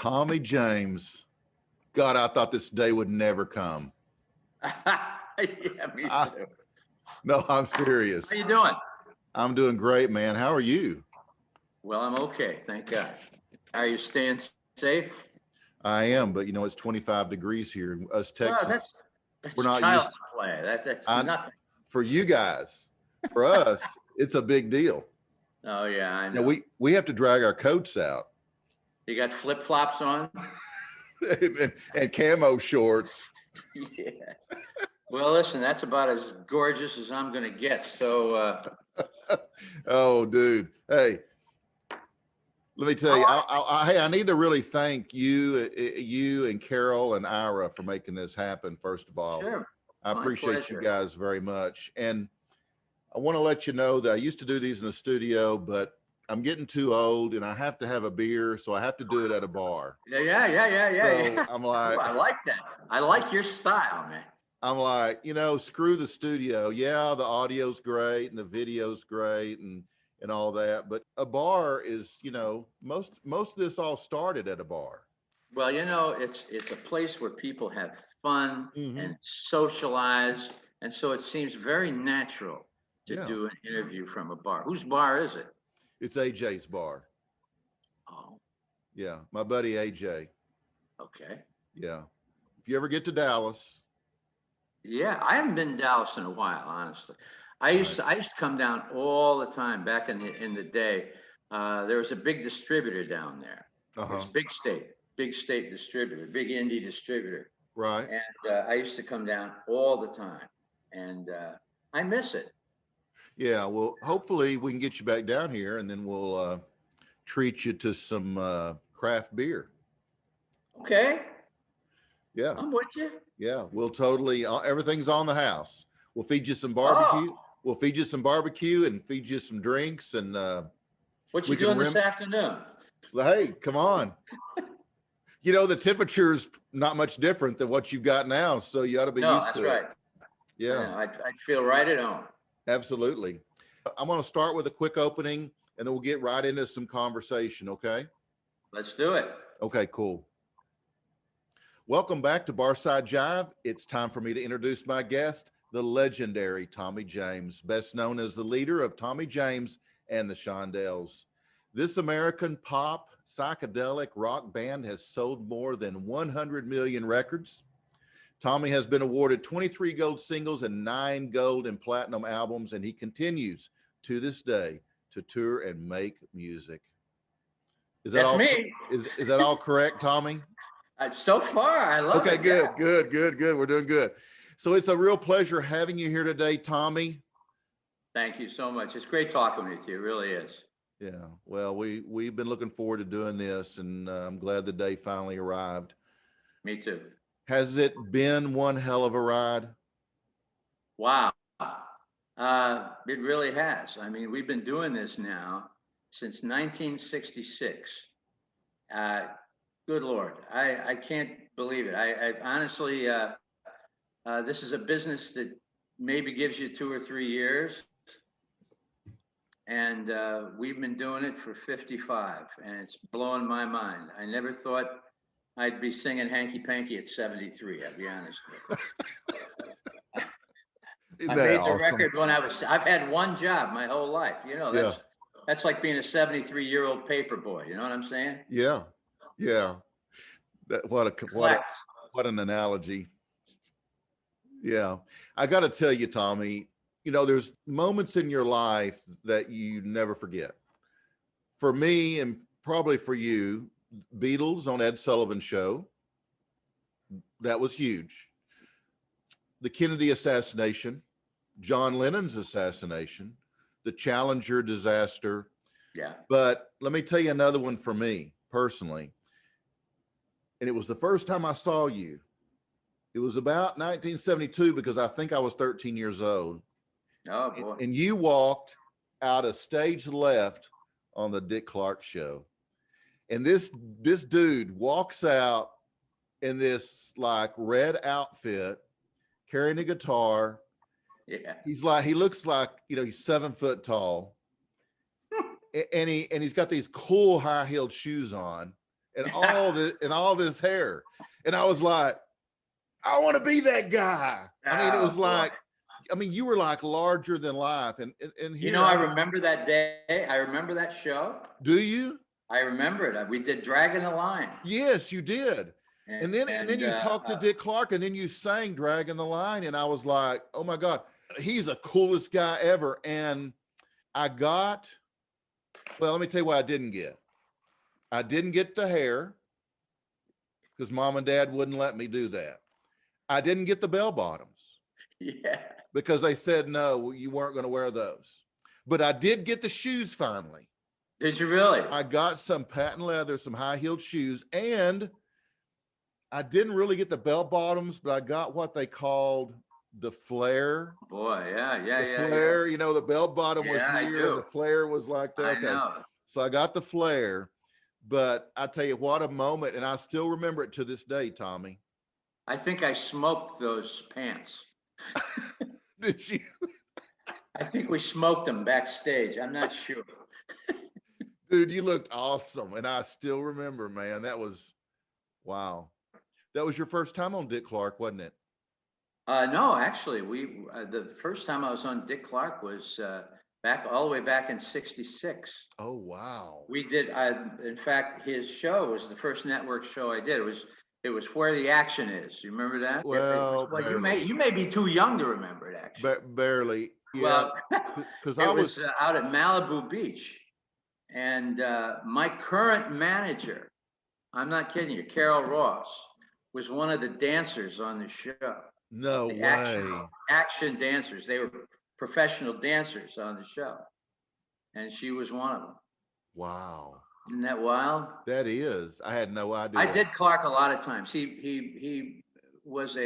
Tommy James. God, I thought this day would never come. Yeah, me too. No, I'm serious. How you doing? I'm doing great, man. How are you? Well, I'm okay. Thank God. Are you staying safe? I am, but you know, it's 25 degrees here. And us Texans, Well, that's we're not child's used play. That's nothing. for you guys. For us, it's a big deal. Oh yeah, I know. Now we have to drag our coats out. You got flip flops on? and camo shorts. Yeah. Well, listen, that's about as gorgeous as I'm going to get. So, oh, dude. Hey, let me tell you, I need to really thank you and Carol and Ira for making this happen. First of all, sure. I appreciate you guys very much. And I want to let you know that I used to do these in the studio, but I'm getting too old and I have to have a beer, so I have to do it at a bar. Yeah. So I'm like, I like that. I like your style, man. I'm like, you know, screw the studio. Yeah, the audio's great and the video's great and all that, but a bar is, you know, most of this all started at a bar. Well, you know, it's a place where people have fun and socialize, and so it seems very natural to do an interview from a bar. Whose bar is it? It's AJ's bar. Oh. Yeah, my buddy AJ. Okay. Yeah. If you ever get to Dallas. Yeah, I haven't been to Dallas in a while, honestly. I used to come down all the time back in the day. There was a big distributor down there. It's big state distributor, big indie distributor. Right. And I used to come down all the time, and I miss it. Yeah, well, hopefully we can get you back down here, and then we'll treat you to some craft beer. Okay. Yeah. I'm with you. Yeah, we'll totally. Everything's on the house. We'll feed you some barbecue. Oh. We'll feed you some barbecue and feed you some drinks. And what you doing this afternoon? Well, hey, come on. You know, the temperature's not much different than what you've got now, so you ought to be used to it. Right. Yeah, I'd feel right at home. Absolutely. I'm going to start with a quick opening, and then we'll get right into some conversation, okay? Let's do it. Okay, cool. Welcome back to Barside Jive. It's time for me to introduce my guest, the legendary Tommy James, best known as the leader of Tommy James and the Shondells. This American pop psychedelic rock band has sold more than 100 million records. Tommy has been awarded 23 gold singles and 9 gold and platinum albums, and he continues to this day to tour and make music. Is that all? Me. Is that all correct, Tommy? So far, I love it. Okay, good. We're doing good. So it's a real pleasure having you here today, Tommy. Thank you so much. It's great talking with you. It really is. Yeah. Well, we've been looking forward to doing this, and I'm glad the day finally arrived. Me too. Has it been one hell of a ride? Wow. It really has. I mean, we've been doing this now since 1966. Good Lord. I can't believe it. I honestly, this is a business that maybe gives you 2 or 3 years. And we've been doing it for 55, and it's blowing my mind. I never thought I'd be singing Hanky Panky at 73, I'll be honest with you. I made the record when I've had one job my whole life. You know, that's like being a 73-year-old paper boy. You know what I'm saying? Yeah. What an analogy. Yeah. I got to tell you, Tommy, you know, there's moments in your life that you never forget. For me, and probably for you, Beatles on Ed Sullivan Show, that was huge. The Kennedy assassination, John Lennon's assassination, the Challenger disaster. Yeah. But let me tell you another one for me personally. And it was the first time I saw you. It was about 1972 because I think I was 13 years old. Oh, boy. And you walked out of stage left on the Dick Clark show. And this dude walks out in this like red outfit, carrying a guitar. Yeah. He looks like, you know, he's 7 foot tall. and he's got these cool high-heeled shoes on and all this hair. And I was like, I want to be that guy. I mean, it was like, you were like larger than life. And here, you know, I remember that day. I remember that show. Do you? I remember it. We did Dragging the Line. Yes, you did. And then you talked to Dick Clark, and then you sang Dragging the Line, and I was like, oh my God, he's the coolest guy ever. And well, let me tell you what I didn't get. I didn't get the hair because Mom and Dad wouldn't let me do that. I didn't get the bell bottoms. Yeah. Because they said, no, you weren't going to wear those. But I did get the shoes finally. Did you really? I got some patent leather, some high-heeled shoes, and I didn't really get the bell bottoms, but I got what they called the flare. Boy, yeah. The flare, you know, the bell bottom was Yeah, here and the flare was like that. I know. So I got the flare, but I tell you what a moment, and I still remember it to this day, Tommy. I think I smoked those pants. Did you? I think we smoked them backstage. I'm not sure. Dude, you looked awesome. And I still remember, man, that was, wow. That was your first time on Dick Clark, wasn't it? No, actually, the first time I was on Dick Clark was all the way back in '66. Oh, wow. We did, in fact, his show was the first network show I did. It was Where the Action Is. You remember that? Well, you may be too young to remember it, actually. Barely. Yeah. Well, because I was out at Malibu Beach, and my current manager, I'm not kidding you, Carol Ross, was one of the dancers on the show. No way. Action dancers. They were professional dancers on the show, and she was one of them. Wow. Isn't that wild? That is. I had no idea. I did Clark a lot of times. He was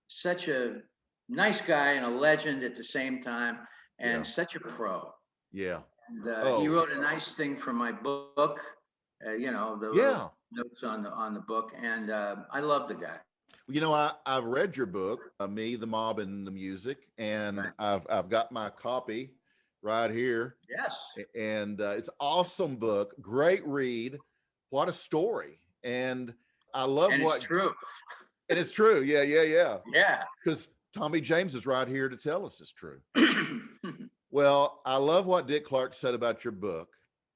such a nice guy and a legend at the same time, and such a pro. Yeah. And, he wrote a nice thing for my book. You know, the notes on the book, and I love the guy. You know, I've read your book, Me, the Mob, and the Music, and I've got my copy right here. Yes. And it's an awesome book, great read. What a story. And I love it's true. And it's true. Yeah. Yeah. Because Tommy James is right here to tell us it's true. Well, I love what Dick Clark said about your book.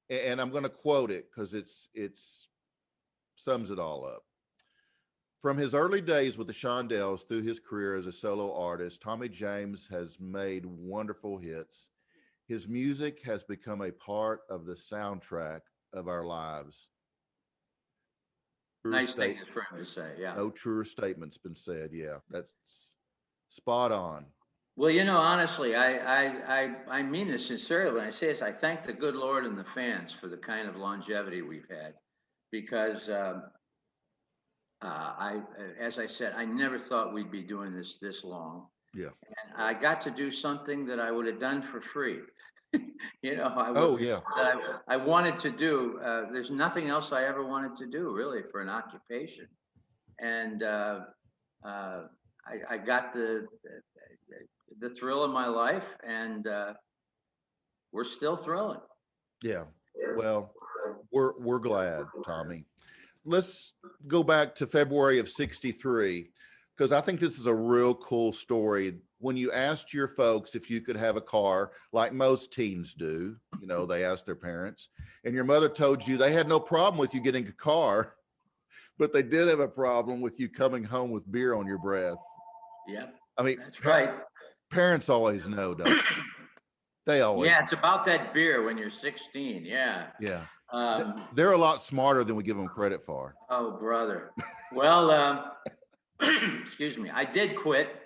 And I'm going to quote it because it's sums it all up. From his early days with the Shondells through his career as a solo artist, Tommy James has made wonderful hits. His music has become a part of the soundtrack of our lives. Nice thing for him to say, yeah. No truer statement's been said, yeah. That's spot on. Well, you know, honestly, I mean this sincerely when I say this. I thank the good Lord and the fans for the kind of longevity we've had, because as I said, I never thought we'd be doing this long. Yeah. And I got to do something that I would have done for free. You know, I wanted to do. There's nothing else I ever wanted to do, really, for an occupation. And I got the thrill of my life, and we're still thrilling. Yeah. Well, we're glad, Tommy. Let's go back to February of '63, because I think this is a real cool story. When you asked your folks if you could have a car, like most teens do, you know, they asked their parents, and your mother told you they had no problem with you getting a car, but they did have a problem with you coming home with beer on your breath. Yeah. I mean, that's right. Parents always know, don't they? They always. Yeah, it's about that beer when you're 16. Yeah. Yeah. They're a lot smarter than we give them credit for. Oh, brother. Well, excuse me. I did quit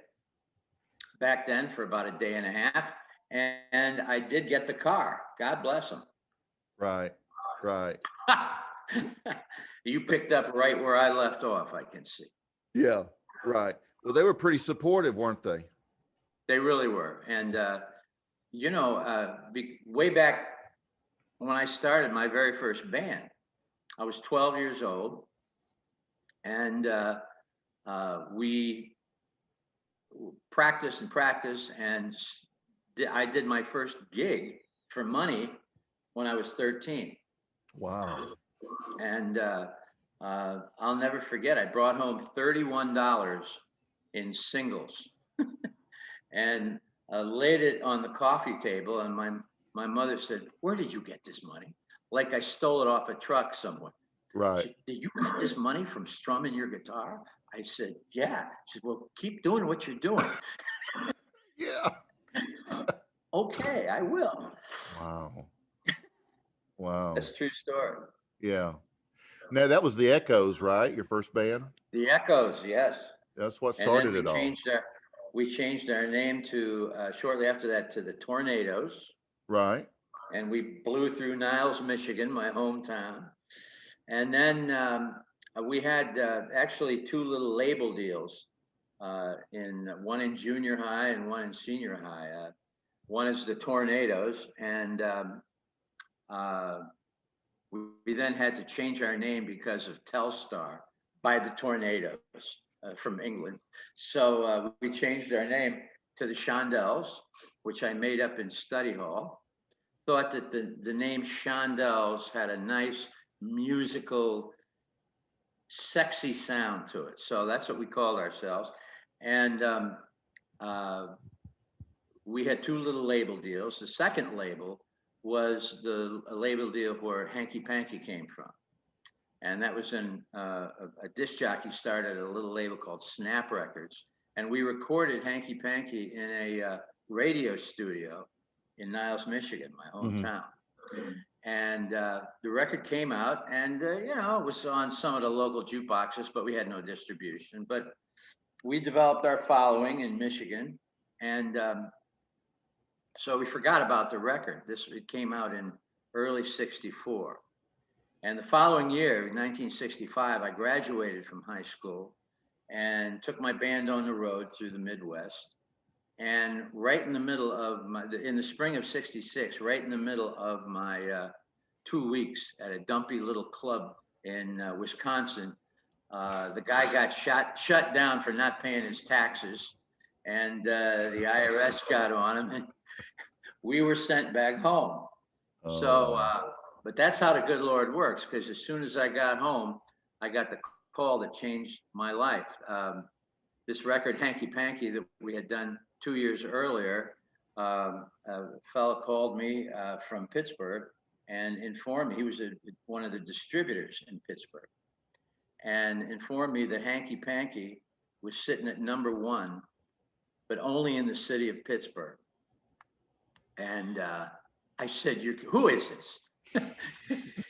back then for about a day and a half, and I did get the car. God bless them. Right. You picked up right where I left off, I can see. Yeah, right. Well, they were pretty supportive, weren't they? They really were. And, you know, way back when I started my very first band, I was 12 years old, and we practiced, and I did my first gig for money when I was 13. Wow. And I'll never forget, I brought home $31 in singles and laid it on the coffee table, and my mother said, "Where did you get this money?" like I stole it off a truck somewhere. Right. She, did you get this money from strumming your guitar? I said, yeah. She said, well, keep doing what you're doing. Yeah. Okay, I will. Wow. Wow. That's a true story. Yeah. Now that was the Echoes, right? Your first band? The Echoes, yes. That's what started it all. We changed our name to shortly after that to the Tornadoes. Right. And we blew through Niles, Michigan, my hometown. And then we had actually two little label deals, one in junior high and one in senior high. One is the Tornadoes, and we then had to change our name because of Telstar by the Tornadoes from England. So we changed our name to the Shondells, which I made up in study hall. Thought that the name Shondells had a nice musical, sexy sound to it. So that's what we called ourselves. And we had two little label deals. The second label was a label deal where Hanky Panky came from. And that was in a disc jockey started a little label called Snap Records. And we recorded Hanky Panky in a radio studio in Niles, Michigan, my hometown. Mm-hmm. And the record came out and, it was on some of the local jukeboxes, but we had no distribution. But we developed our following in Michigan. And so we forgot about the record. It came out in early '64. And the following year, 1965, I graduated from high school and took my band on the road through the Midwest. And right in the middle of in the spring of '66, right in the middle of my 2 weeks at a dumpy little club in Wisconsin, the guy got shut down for not paying his taxes, and the IRS got on him, and we were sent back home. Oh. So, but that's how the good Lord works, because as soon as I got home, I got the call that changed my life. This record, Hanky Panky, that we had done 2 years earlier, a fellow called me from Pittsburgh and informed me, he was one of the distributors in Pittsburgh, and informed me that Hanky Panky was sitting at #1, but only in the city of Pittsburgh. And I said, who is this?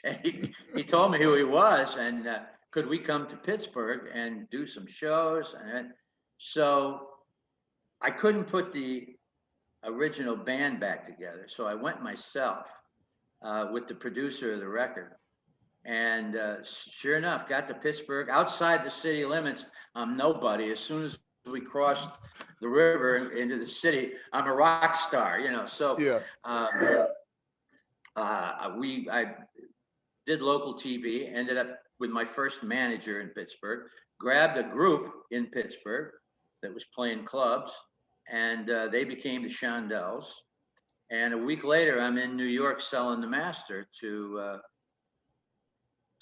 And he told me who he was, and could we come to Pittsburgh and do some shows? And so I couldn't put the original band back together. So I went myself with the producer of the record. And sure enough, got to Pittsburgh. Outside the city limits, I'm nobody. As soon as we crossed the river into the city, I'm a rock star, So yeah. I did local TV, ended up with my first manager in Pittsburgh, grabbed a group in Pittsburgh that was playing clubs, and they became the Shondells. And a week later, I'm in New York selling the master to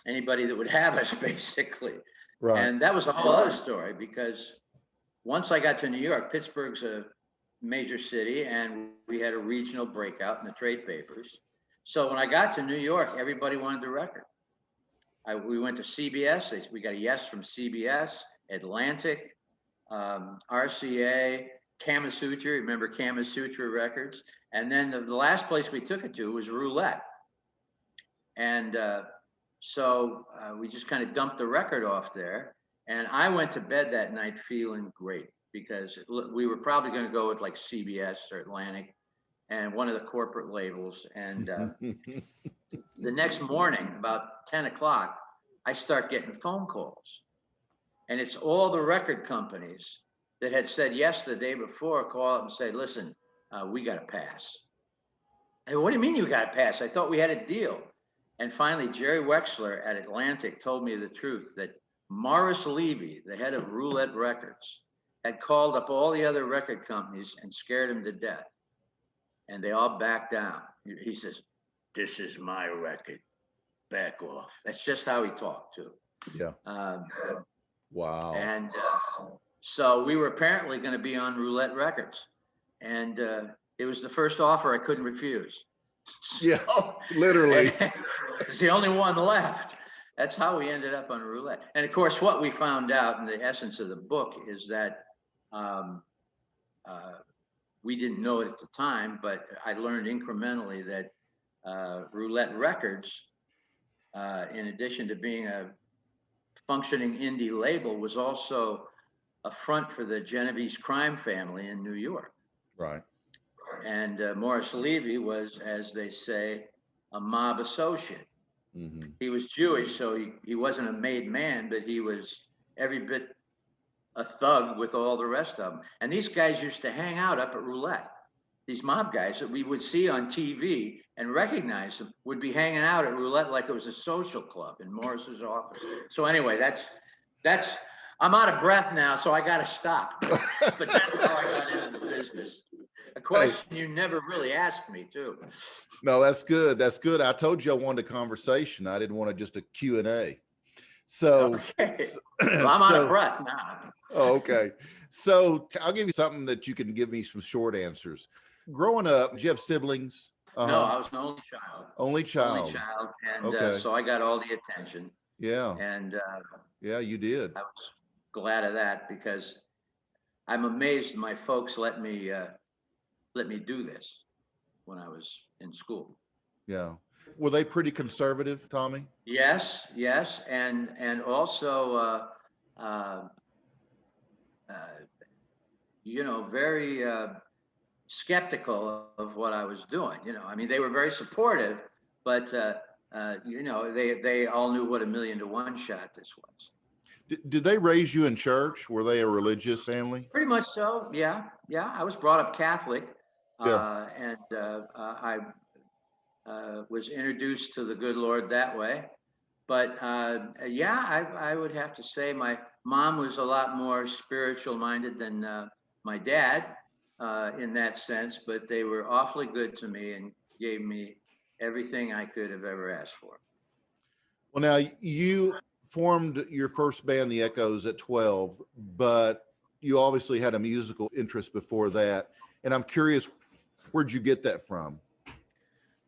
anybody that would have us, basically. Right. And that was a whole other story, because once I got to New York, Pittsburgh's a major city, and we had a regional breakout in the trade papers. So when I got to New York, everybody wanted the record. We went to CBS. We got a yes from CBS, Atlantic, RCA, Kama Sutra. Remember Kama Sutra Records? And then the last place we took it to was Roulette. And so we just kind of dumped the record off there. And I went to bed that night feeling great, because we were probably going to go with like CBS or Atlantic and one of the corporate labels. And the next morning, about 10 o'clock, I start getting phone calls. And it's all the record companies that had said yes the day before call up and say, listen, we got to pass. Hey, what do you mean you got to pass? I thought we had a deal. And finally, Jerry Wexler at Atlantic told me the truth, that Morris Levy, the head of Roulette Records, had called up all the other record companies and scared them to death. And they all backed down. He says, this is my record. Back off. That's just how he talked, too. Yeah. Wow. And so we were apparently going to be on Roulette Records. And it was the first offer I couldn't refuse. Yeah, So, literally. it's the only one left. That's how we ended up on roulette. And of course, what we found out in the essence of the book is that we didn't know it at the time, but I learned incrementally that Roulette Records, in addition to being a functioning indie label, was also a front for the Genovese crime family in New York. Right. And Morris Levy was, as they say, a mob associate. Mm-hmm. He was Jewish, so he wasn't a made man, but he was every bit a thug with all the rest of them. And these guys used to hang out up at Roulette. These mob guys that we would see on TV and recognize them would be hanging out at Roulette like it was a social club in Morris's office. So anyway, that's I'm out of breath now, so I got to stop. But that's how I got into the business. A question you never really asked me, too. No, that's good. That's good. I told you I wanted a conversation. I didn't want just a Q&A. So, okay. Well, I'm out of breath now. Oh, okay. So I'll give you something that you can give me some short answers. Growing up, did you have siblings? No, I was an only child. Only child. Only child. And okay. So I got all the attention. Yeah. And yeah, you did. I was glad of that because I'm amazed my folks let me do this when I was in school. Yeah. Were they pretty conservative, Tommy? Yes, and also very skeptical of what I was doing. I mean, they were very supportive, but they all knew what a 1,000,000 to 1 shot this was. Did they raise you in church? Were they a religious family? Pretty much so. Yeah. I was brought up Catholic, and I was introduced to the good Lord that way. But I would have to say my mom was a lot more spiritual minded than my dad in that sense, but they were awfully good to me and gave me everything I could have ever asked for. Well, now you formed your first band, The Echoes, at 12, but you obviously had a musical interest before that. And I'm curious, where'd you get that from?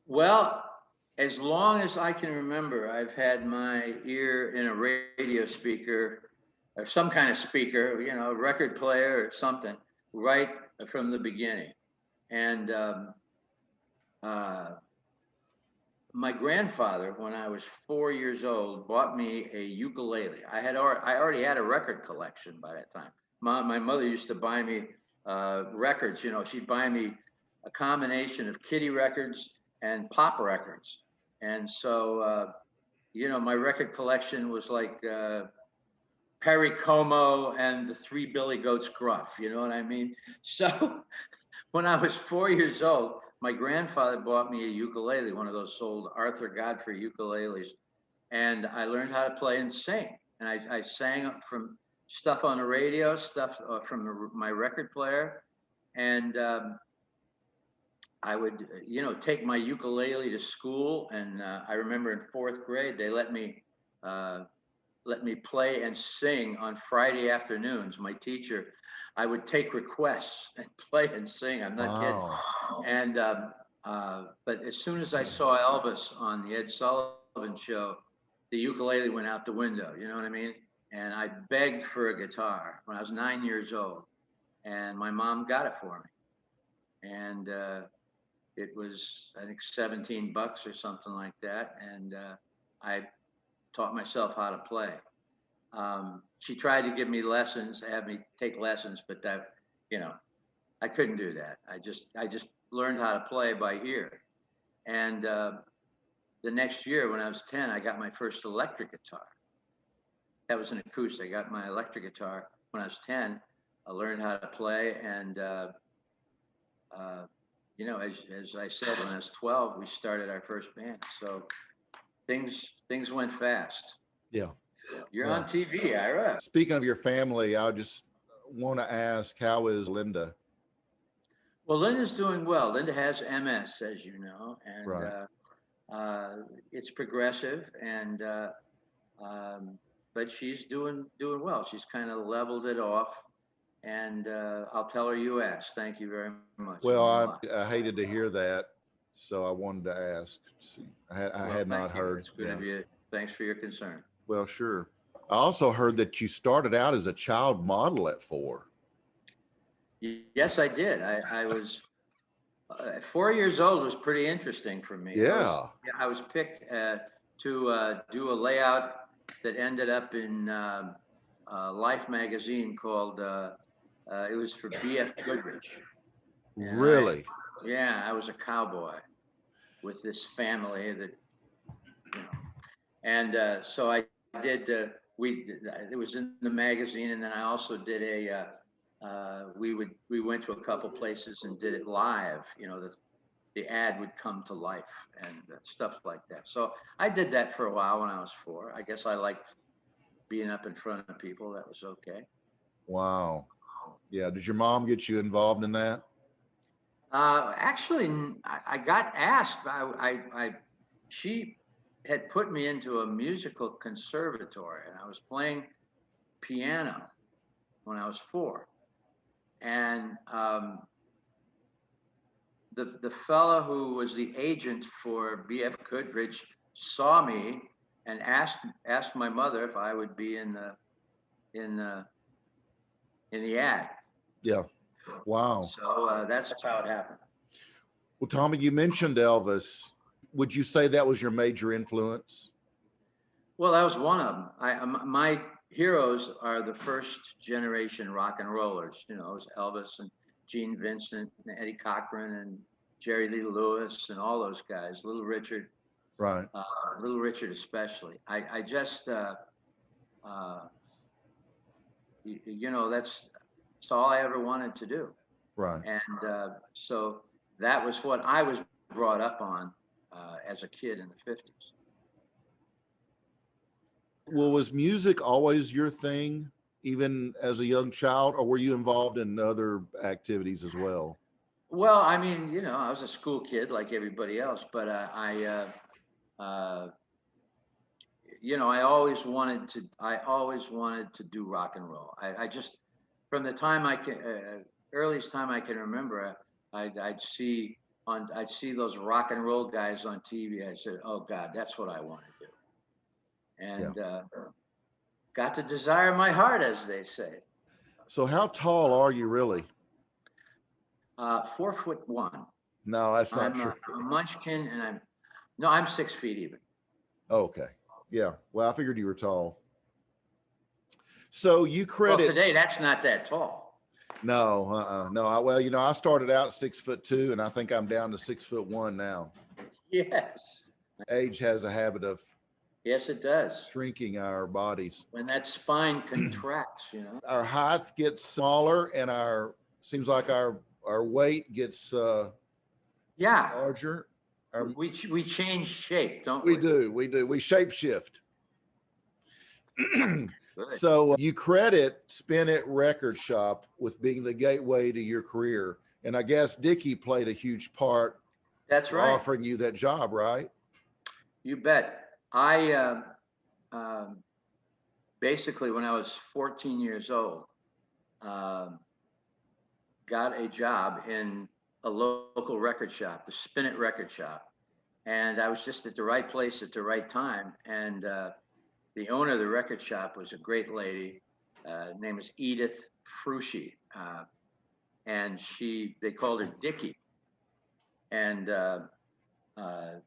Well, as long as I can remember, I've had my ear in a radio speaker or some kind of speaker, a record player or something, right from the beginning. And my grandfather, when I was 4 years old, bought me a ukulele. I already had a record collection by that time. My mother used to buy me records. She'd buy me a combination of kiddie records and pop records. And so, my record collection was like Perry Como and the Three Billy Goats Gruff, you know what I mean? So when I was 4 years old, my grandfather bought me a ukulele, one of those old Arthur Godfrey ukuleles, and I learned how to play and sing. And I sang from stuff on the radio, stuff from my record player, and I would, take my ukulele to school. And I remember in 4th grade, they let me play and sing on Friday afternoons. My teacher, I would take requests and play and sing. I'm not kidding. And but as soon as I saw Elvis on the Ed Sullivan Show, the ukulele went out the window. You know what I mean? And I begged for a guitar when I was 9 years old, and my mom got it for me. And it was, I think, $17 or something like that. And I taught myself how to play. She tried to give me lessons, have me take lessons, but that, I couldn't do that. I just learned how to play by ear. And the next year, when I was 10, I got my first electric guitar. That was an acoustic. I got my electric guitar when I was 10. I learned how to play, and as I said, when I was 12, we started our first band. So things went fast. Yeah. You're on TV, Ira. Speaking of your family, I just want to ask, how is Linda? Well, Linda's doing well. Linda has MS, as you know, and right. It's progressive, and but she's doing well. She's kind of leveled it off, and I'll tell her you asked. Thank you very much. Well, I hated to hear that. So I wanted to ask. See, I Well, had not thank you. heard. It's good of you. Thanks for your concern. Well, sure. I also heard that you started out as a child model at 4. Yes, I did. I was 4 years old was pretty interesting for me. Yeah. I was picked to do a layout that ended up in Life magazine called, it was for B.F. Goodrich. And Really? I was a cowboy with this family that, you know, and so I did, it was in the magazine, and then I also did we went to a couple places and did it live, you know, the ad would come to life and stuff like that. So I did that for a while when I was 4. I guess I liked being up in front of people. That was okay. Wow. Yeah. Did your mom get you involved in that? Actually, I got asked. She had put me into a musical conservatory, and I was playing piano when I was 4. And the fellow who was the agent for B.F. Goodrich saw me and asked my mother if I would be in the ad. Yeah. Wow. So that's how it happened. Well, Tommy, you mentioned Elvis. Would you say that was your major influence? Well, that was one of them. My heroes are the first generation rock and rollers. You know, it was Elvis and Gene Vincent and Eddie Cochran and Jerry Lee Lewis and all those guys. Little Richard. Right. Little Richard especially. I just, you know, that's all I ever wanted to do. Right. And so that was what I was brought up on as a kid in the 50s. Well, was music always your thing, even as a young child, or were you involved in other activities as well? Well, I mean, you know, I was a school kid like everybody else, but you know, I always wanted to do rock and roll. I just, from the time earliest time I can remember, I'd see those rock and roll guys on TV. I said, oh God, that's what I want to do. And got the desire of my heart, as they say. So how tall are you really? 4'1". No, that's not true. I'm a munchkin, and I'm 6 feet even. Okay. Yeah. Well, I figured you were tall. So you credit. Well, today that's not that tall. No, no. Well, you know, I started out 6'2", and I think I'm down to 6'1" now. Yes. Age has a habit of. Yes, it does. Shrinking our bodies. When that spine contracts, you know. Our height gets smaller, and seems like our weight gets larger. We change shape, don't we? We do. We shape shift. So you credit Spin It Record Shop with being the gateway to your career, and I guess Dickie played a huge part. That's right. Offering you that job, right? You bet. I basically, when I was 14 years old, got a job in a local record shop, the Spin It Record Shop. And I was just at the right place at the right time. And the owner of the record shop was a great lady. Her name was Edith Frusci. And they called her Dickie. And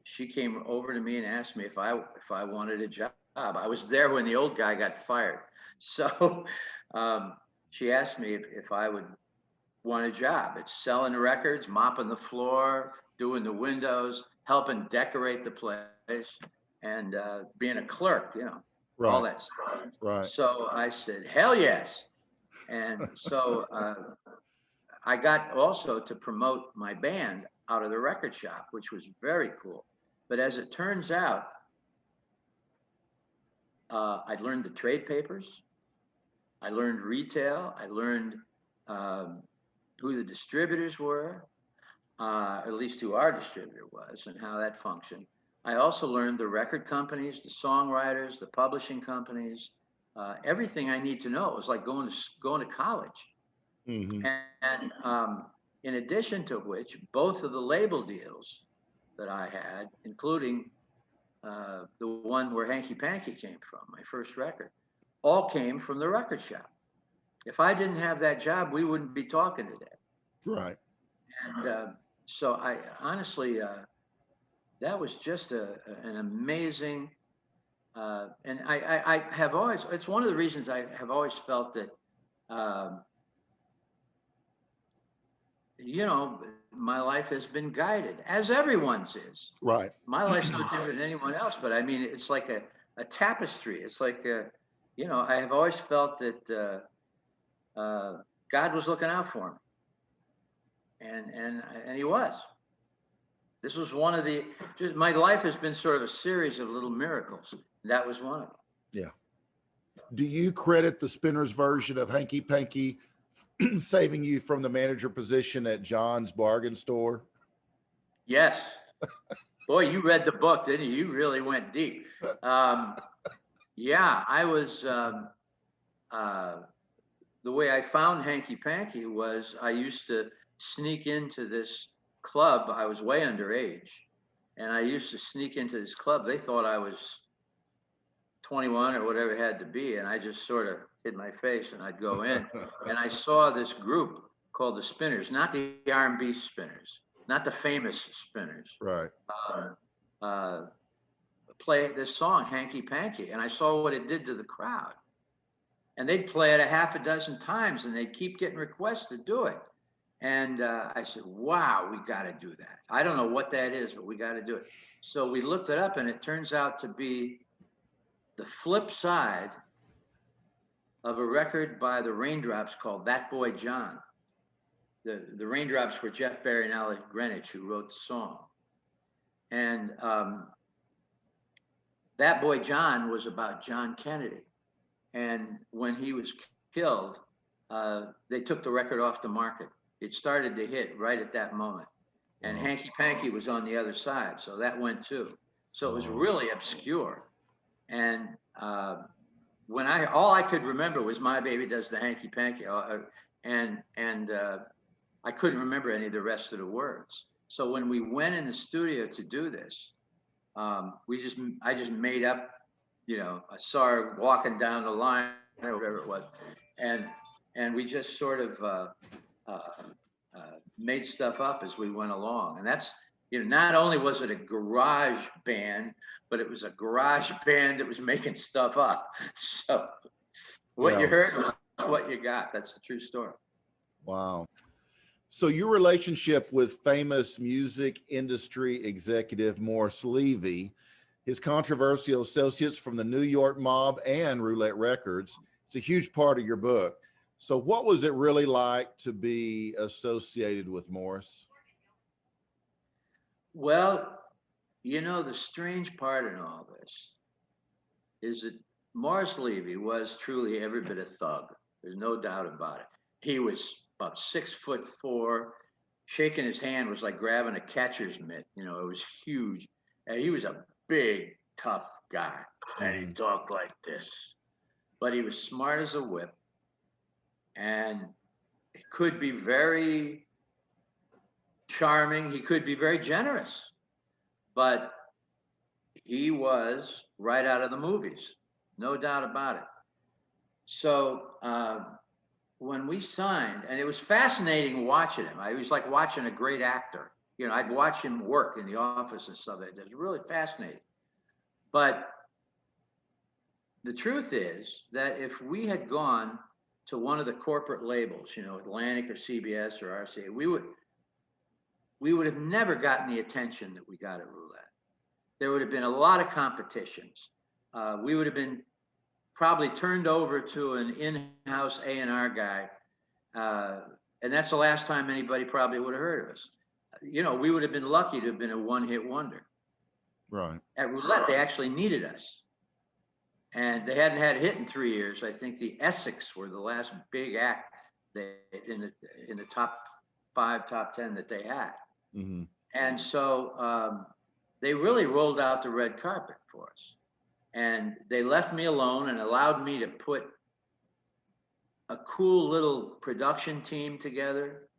she came over to me and asked me if I wanted a job. I was there when the old guy got fired. So she asked me if I would want a job. It's selling records, mopping the floor, doing the windows, helping decorate the place, and being a clerk, you know, all that stuff. Right. So I said, hell yes. And so I got also to promote my band out of the record shop, which was very cool. But as it turns out, I learned the trade papers. I learned retail. I learned who the distributors were, at least who our distributor was and how that functioned. I also learned the record companies, the songwriters, the publishing companies, everything I need to know. It was like going to college. Mm-hmm. And in addition to which, both of the label deals that I had, including the one where Hanky Panky came from, my first record, all came from the record shop. If I didn't have that job, we wouldn't be talking today. Right. And so I honestly, that was just an amazing, and I have always, it's one of the reasons I have always felt that, you know, my life has been guided, as everyone's is. Right. My life's no different than anyone else, but I mean, it's like a tapestry. It's like, you know, I have always felt that God was looking out for me, and He was. This was one of the. Just my life has been sort of a series of little miracles. That was one of them. Yeah. Do you credit the Spinners version of Hanky Panky saving you from the manager position at John's bargain store? Yes. Boy, you read the book, didn't you? You really went deep. Yeah, I was. The way I found Hanky Panky was I used to sneak into this club. I was way underage, and I used to sneak into this club. They thought I was 21 or whatever it had to be, and I just sort of hid my face, and I'd go in, and I saw this group called the Spinners, not the R&B Spinners, not the famous Spinners. Right. Play this song, Hanky Panky, and I saw what it did to the crowd. And they'd play it a half a dozen times, and they'd keep getting requests to do it. And I said, wow, we got to do that. I don't know what that is, but we got to do it. So we looked it up, and it turns out to be the flip side of a record by the Raindrops called That Boy John. The Raindrops were Jeff Barry and Alec Greenwich, who wrote the song. And That Boy John was about John Kennedy. And when he was killed, they took the record off the market. It started to hit right at that moment. And Hanky Panky was on the other side, so that went too. So it was really obscure. And when all I could remember was My Baby Does the Hanky Panky, and I couldn't remember any of the rest of the words. So when we went in the studio to do this, I just made up, you know, I saw her walking down the line or whatever it was, and we just sort of made stuff up as we went along. And that's, you know, not only was it a garage band, but it was a garage band that was making stuff up. So what you heard was what you got. That's the true story. Wow. So your relationship with famous music industry executive Morris Levy, his controversial associates from the New York mob and Roulette Records, it's a huge part of your book. So what was it really like to be associated with Morris? Well, you know, the strange part in all this is that Morris Levy was truly every bit a thug. There's no doubt about it. He was about 6'4". Shaking his hand was like grabbing a catcher's mitt. You know, it was huge. And he was a big, tough guy. And he talked like this. But he was smart as a whip. And he could be very charming. He could be very generous. But he was right out of the movies. No doubt about it. So when we signed, and it was fascinating watching him. I was like watching a great actor. You know, I'd watch him work in the office and stuff. It was really fascinating. But the truth is that if we had gone to one of the corporate labels, you know, Atlantic or CBS or RCA, we would have never gotten the attention that we got at Roulette. There would have been a lot of competitions. We would have been probably turned over to an in-house A&R guy. And that's the last time anybody probably would have heard of us. You know, we would have been lucky to have been a one-hit wonder. Right. At Roulette, they actually needed us. And they hadn't had a hit in 3 years. I think the Essex were the last big act in the top 5, top 10 that they had. Mm-hmm. And so they really rolled out the red carpet for us. And they left me alone and allowed me to put a cool little production team together.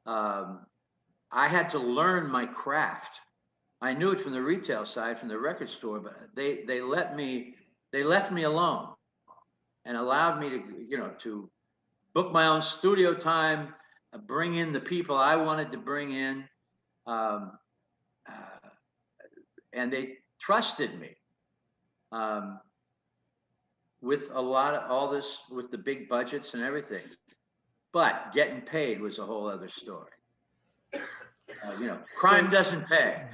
I had to learn my craft I knew it from the retail side, from the record store, but they left me alone and allowed me to book my own studio time, bring in the people I wanted to bring in, and they trusted me with a lot of all this, with the big budgets and everything. But getting paid was a whole other story. Crime doesn't pay.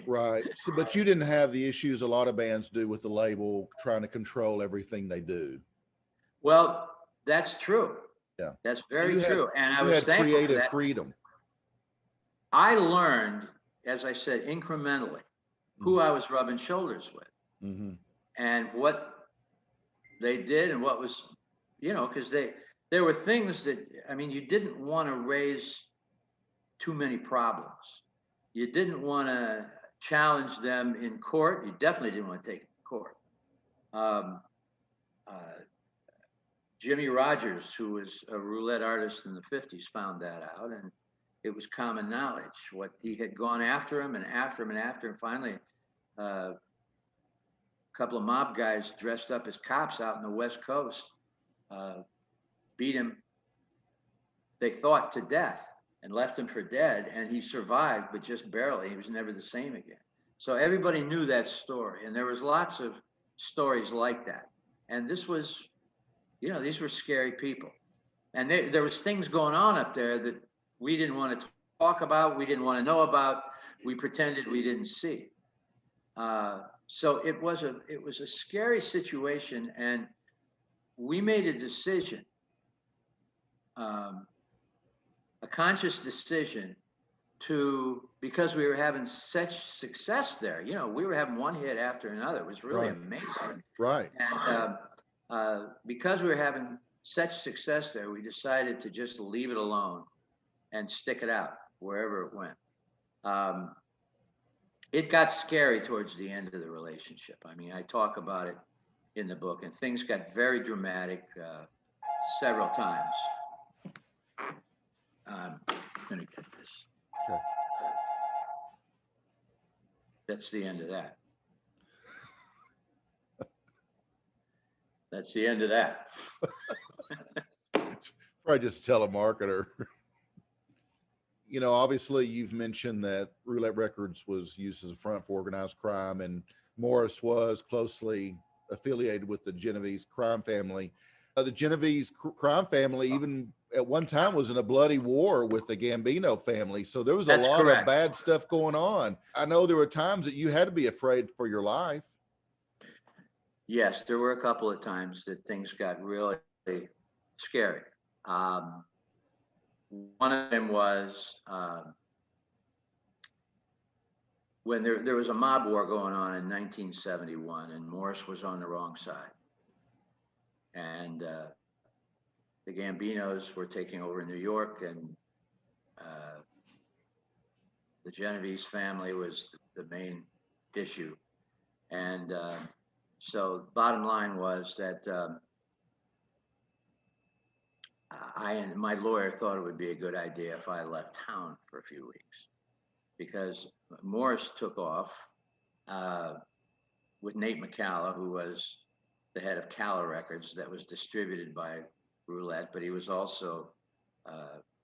Right. So, but you didn't have the issues a lot of bands do with the label trying to control everything they do. Well, that's true. Yeah. That's very true. And I was had thankful for creative that. freedom. I learned, as I said, incrementally, who I was rubbing shoulders with, and what they did, and what was, because there were things that, I mean, you didn't want to raise too many problems. You didn't want to challenge them in court. You definitely didn't want to take it to court. Jimmy Rogers, who was a roulette artist in the 50s, found that out, and it was common knowledge what he had gone after him and after him and after him. Finally, a couple of mob guys dressed up as cops out in the West Coast beat him, they thought, to death, and left him for dead, and he survived, but just barely. He was never the same again. So everybody knew that story, and there was lots of stories like that. And this was, these were scary people. And there was things going on up there that we didn't want to talk about, we didn't want to know about, we pretended we didn't see. So it was a scary situation, and we made a decision, a conscious decision because we were having such success there. We were having one hit after another. It was really amazing. Right. And because we were having such success there, we decided to just leave it alone and stick it out wherever it went. It got scary towards the end of the relationship. I mean, I talk about it in the book, and things got very dramatic several times. I'm going to get this. Okay. That's the end of that. That's the end of that. It's probably just a telemarketer. Obviously you've mentioned that Roulette Records was used as a front for organized crime, and Morris was closely affiliated with the Genovese crime family. The Genovese crime family even at one time was in a bloody war with the Gambino family. So there was a lot of bad stuff going on. I know there were times that you had to be afraid for your life. Yes, there were a couple of times that things got really scary. One of them was when there was a mob war going on in 1971, and Morris was on the wrong side. And the Gambinos were taking over New York, and the Genovese family was the main issue. And so bottom line was that I and my lawyer thought it would be a good idea if I left town for a few weeks, because Morris took off with Nate McCalla, who was the head of Calla Records that was distributed by Roulette, but he was also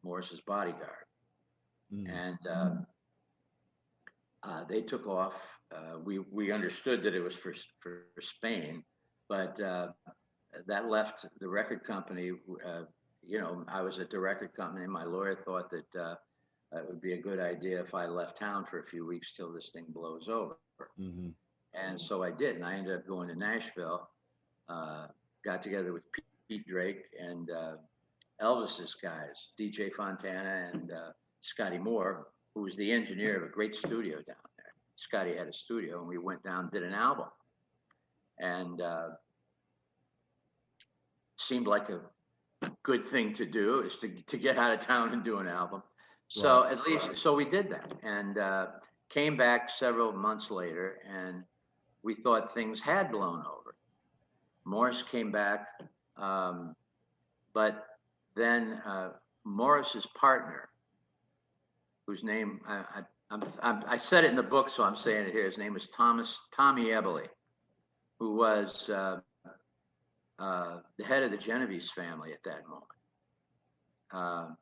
Morris's bodyguard. And they took off. We understood that it was for Spain, but that left the record company. I was at the record company, and my lawyer thought that it would be a good idea if I left town for a few weeks till this thing blows over. And so I did, and I ended up going to Nashville, got together with Pete Drake and Elvis's guys, DJ Fontana and Scotty Moore, who was the engineer of a great studio down there. Scotty had a studio, and we went down and did an album. And seemed like a good thing to do, is to get out of town and do an album. So at least, so we did that, and came back several months later, and we thought things had blown over. Morris came back, but then Morris's partner whose name I said it in the book, so I'm saying it here. His name was Tommy Tadger, who was the head of the Genovese family at that moment.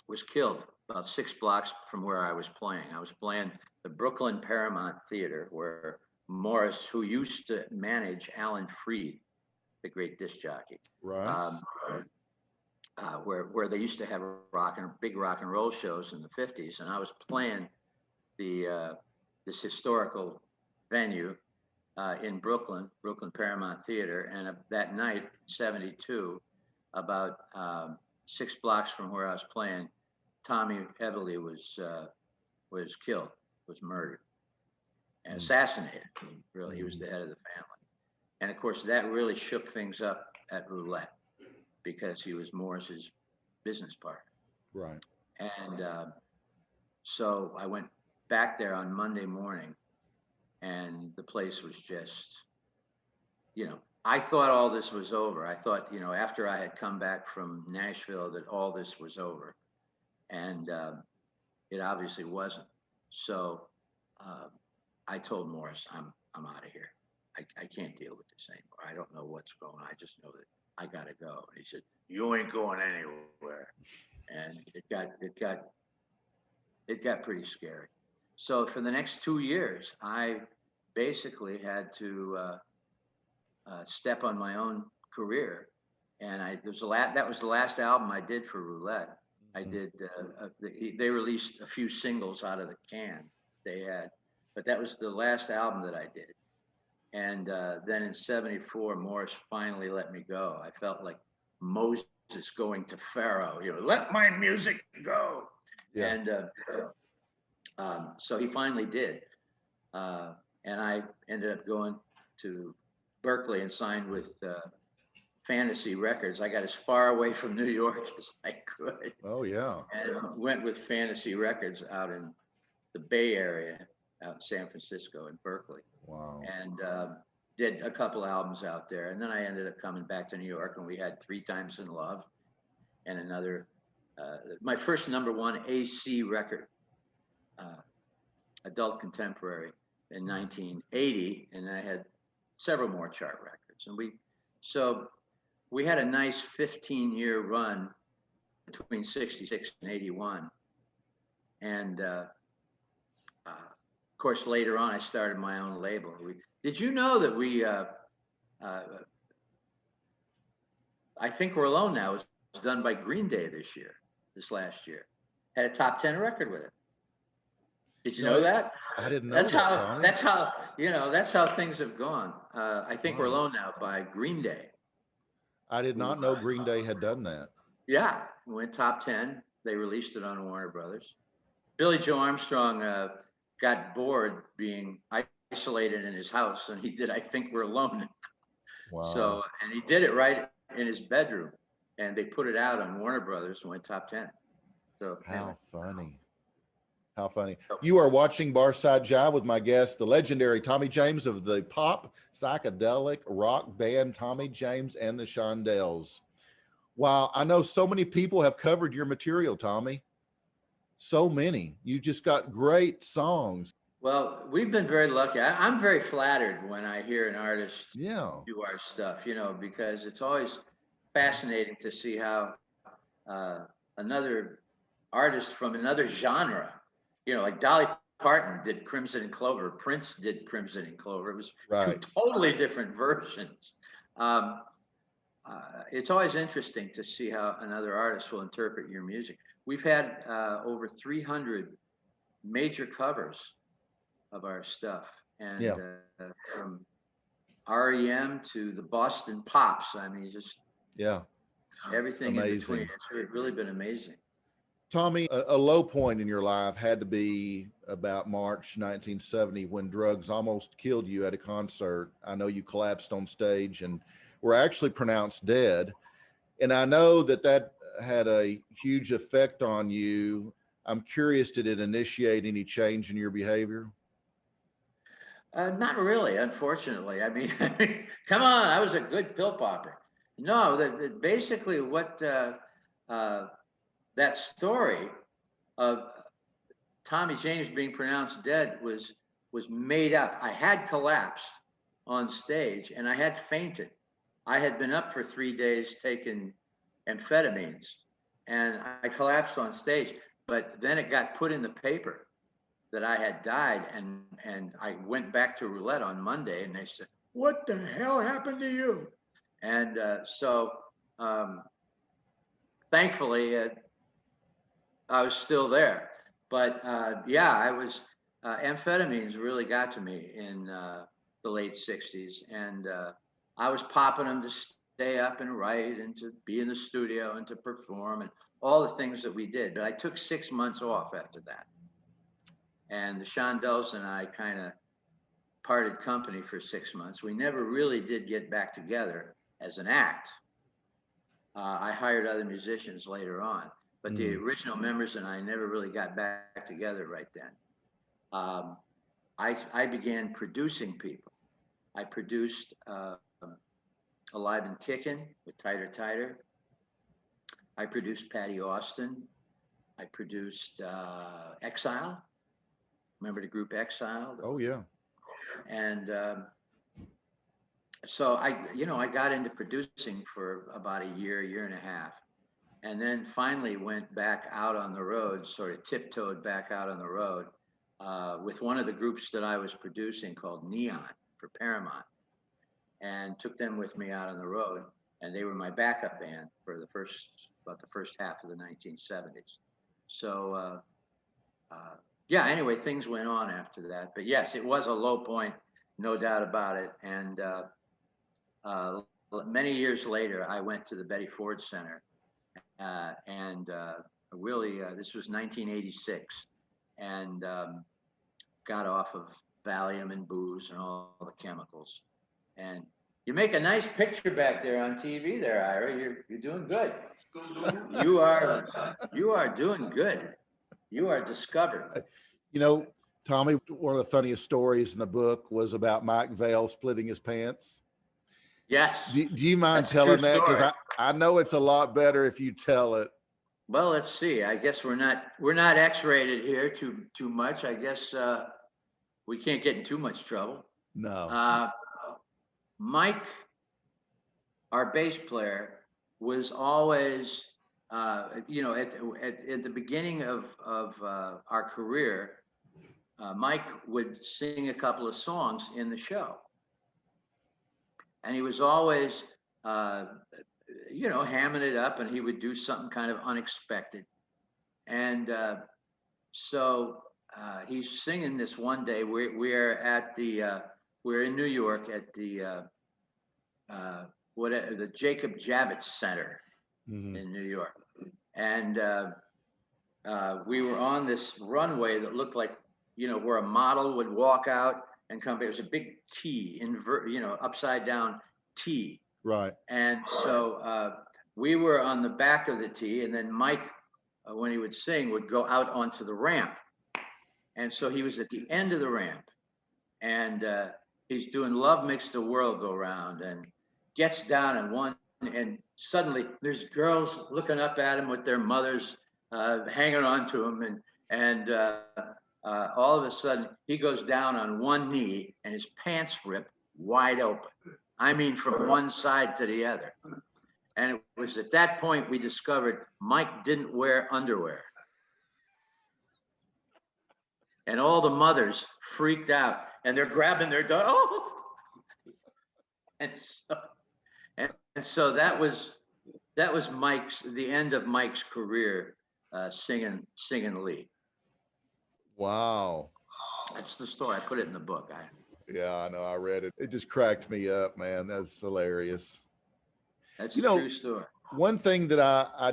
Was killed about 6 blocks from where I was playing. I was playing the Brooklyn Paramount Theater, where Morris, who used to manage Alan Freed, the great disc jockey, right? Where they used to have big rock and roll shows in the 50s, and I was playing this historical venue in Brooklyn Paramount Theater, and that night, '72, about 6 blocks from where I was playing, Tommy Tadger was killed, was murdered, and assassinated. Really, he was the head of the family, and of course that really shook things up at Roulette, because he was Morris's business partner. Right. And so I went back there on Monday morning, and the place was just, I thought all this was over. I thought, after I had come back from Nashville, that all this was over. And it obviously wasn't. So I told Morris, I'm out of here. I can't deal with this anymore. I don't know what's going on. I just know that I gotta go. And he said, "You ain't going anywhere." And it got pretty scary. So for the next 2 years, I basically had to step on my own career. And that was the last album I did for Roulette. I did. They released a few singles out of the can they had, but that was the last album that I did. And then in '74, Morris finally let me go. I felt like Moses going to Pharaoh. Let my music go. Yeah. And so he finally did. And I ended up going to Berkeley and signed with Fantasy Records. I got as far away from New York as I could. Oh, yeah. And went with Fantasy Records out in the Bay Area, out in San Francisco and Berkeley. Wow. And did a couple albums out there. And then I ended up coming back to New York, and we had 3 Times in Love and another, my first #1 AC record, adult contemporary, in 1980. And I had several more chart records. And we had a nice 15-year run between '66 and '81. And of course, later on, I started my own label. Did you know that I Think We're Alone Now was done by Green Day this last year. Had a top 10 record with it. Did you know that? I didn't know Tommy. That's how things have gone. I Think We're Alone Now by Green Day. I did not know Green Day had done that. Yeah, went top 10. They released it on Warner Brothers. Billy Joe Armstrong got bored being isolated in his house, and he did I Think We're Alone. Wow. So, and he did it right in his bedroom, and they put it out on Warner Brothers and went top 10. So how funny. How funny. You are watching Barside Jive with my guest, the legendary Tommy James of the pop psychedelic rock band Tommy James and the Shondells. Wow, I know so many people have covered your material, Tommy. So many. You just got great songs. Well, we've been very lucky. I'm very flattered when I hear an artist do our stuff, because it's always fascinating to see how another artist from another genre, like Dolly Parton did Crimson and Clover, Prince did Crimson and Clover. It was 2 totally different versions. It's always interesting to see how another artist will interpret your music. We've had over 300 major covers of our stuff, and from REM to the Boston Pops. I mean, just everything in between. It's really been amazing. Tommy, a low point in your life had to be about March 1970 when drugs almost killed you at a concert. I know you collapsed on stage and were actually pronounced dead. And I know that had a huge effect on you. I'm curious, did it initiate any change in your behavior? Not really, unfortunately. I mean, come on, I was a good pill popper. No, basically what that story of Tommy James being pronounced dead was made up. I had collapsed on stage and I had fainted. I had been up for 3 days taking amphetamines and I collapsed on stage, but then it got put in the paper that I had died, and I went back to roulette on Monday and they said, "What the hell happened to you?" And so thankfully I was still there. But yeah, I was, amphetamines really got to me in the late 60s. And I was popping them to stay up and write and to be in the studio and to perform and all the things that we did. But I took 6 months off after that. And the Shondells and I kind of parted company for 6 months. We never really did get back together as an act. I hired other musicians later on. But the original members and I never really got back together right then. I began producing people. I produced Alive and Kickin' with Tighter Tighter. I produced Patty Austin. I produced Exile. Remember the group Exile? Oh, yeah. And so I got into producing for about a year and a half. And then finally went back out on the road, sort of tiptoed back out on the road with one of the groups that I was producing called Neon for Paramount, and took them with me out on the road. And they were my backup band for about the first half of the 1970s. So yeah, anyway, things went on after that. But yes, it was a low point, no doubt about it. And many years later, I went to the Betty Ford Center. Really, this was 1986, and got off of Valium and booze and all the chemicals. And you make a nice picture back there on TV there, Ira. You're doing good. You are doing good. You are discovered. You know, Tommy, one of the funniest stories in the book was about Mike Vale splitting his pants. Yes. Do you mind telling that? Because I know it's a lot better if you tell it. Well, let's see. I guess we're not X-rated here too much. I guess we can't get in too much trouble. No. Mike, our bass player, was always, at the beginning of our career, Mike would sing a couple of songs in the show. And he was always, hamming it up, and he would do something kind of unexpected. And so he's singing this one day. We're in New York at the Jacob Javits Center in New York, and we were on this runway that looked like where a model would walk out and come. It was a big T, upside down T. Right. And so we were on the back of the T, and then Mike, when he would sing, would go out onto the ramp. And so he was at the end of the ramp, and he's doing Love Makes the World Go Round, and gets down and suddenly there's girls looking up at him with their mothers hanging on to him, and all of a sudden he goes down on one knee and his pants rip wide open. I mean, from one side to the other. And it was at that point we discovered Mike didn't wear underwear. And all the mothers freaked out, and they're grabbing their daughter. Oh! And so that was the end of Mike's career, singing lead. Wow. That's the story. I put it in the book. Yeah, I know. I read it. It just cracked me up, man. That's hilarious. That's a true story. One thing that I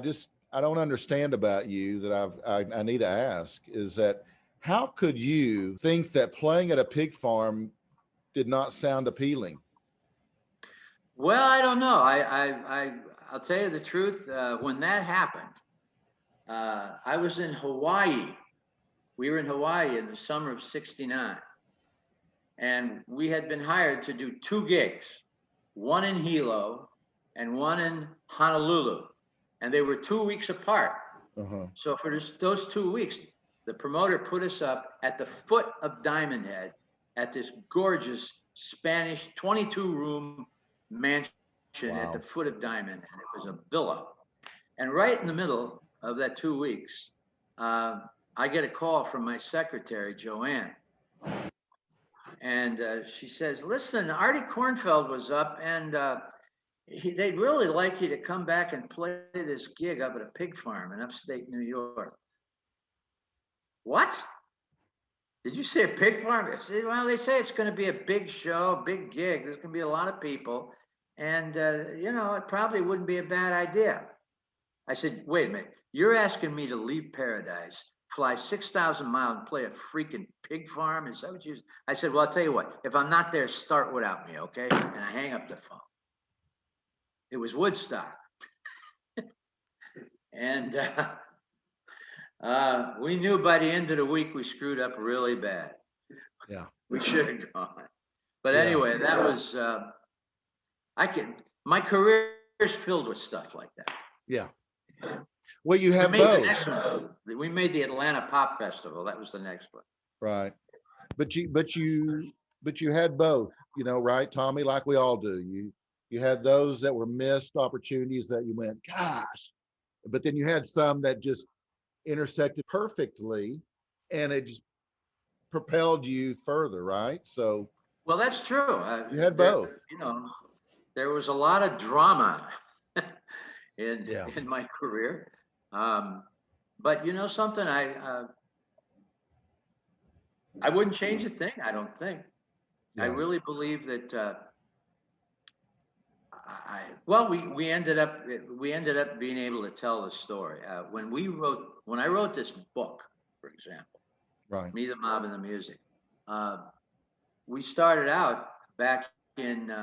don't understand about you that I need to ask is that how could you think that playing at a pig farm did not sound appealing? Well, I don't know. I'll tell you the truth. When that happened, I was in Hawaii. We were in Hawaii in the summer of '69. And we had been hired to do 2 gigs, one in Hilo and one in Honolulu. And they were 2 weeks apart. So for those 2 weeks, the promoter put us up at the foot of Diamond Head at this gorgeous Spanish 22-room mansion at the foot of Diamond Head. It was a villa. And right in the middle of that 2 weeks, I get a call from my secretary, Joanne. And she says, listen, Artie Kornfeld was up, and they'd really like you to come back and play this gig up at a pig farm in upstate New York. What? Did you say a pig farm? I said, well, they say it's going to be a big show, big gig. There's going to be a lot of people. And, it probably wouldn't be a bad idea. I said, wait a minute. You're asking me to leave paradise, fly 6,000 miles and play a freaking pig farm? Is that what you... I said, well, I'll tell you what. If I'm not there, start without me, okay? And I hang up the phone. It was Woodstock. And we knew by the end of the week we screwed up really bad. Yeah. We should have gone. But anyway, that was... my career is filled with stuff like that. Yeah. Well, you have both. We made the Atlanta Pop Festival. That was the next one. Right. But you had both, right, Tommy, like we all do. You had those that were missed opportunities that you went, gosh, but then you had some that just intersected perfectly and it just propelled you further, right? So. Well, that's true. You had both. There was a lot of drama in my career. But something, I wouldn't change a thing, I don't think. Yeah. I really believe that we ended up being able to tell the story. When I wrote this book, for example, right, Me, the Mob, and the Music, we started out back in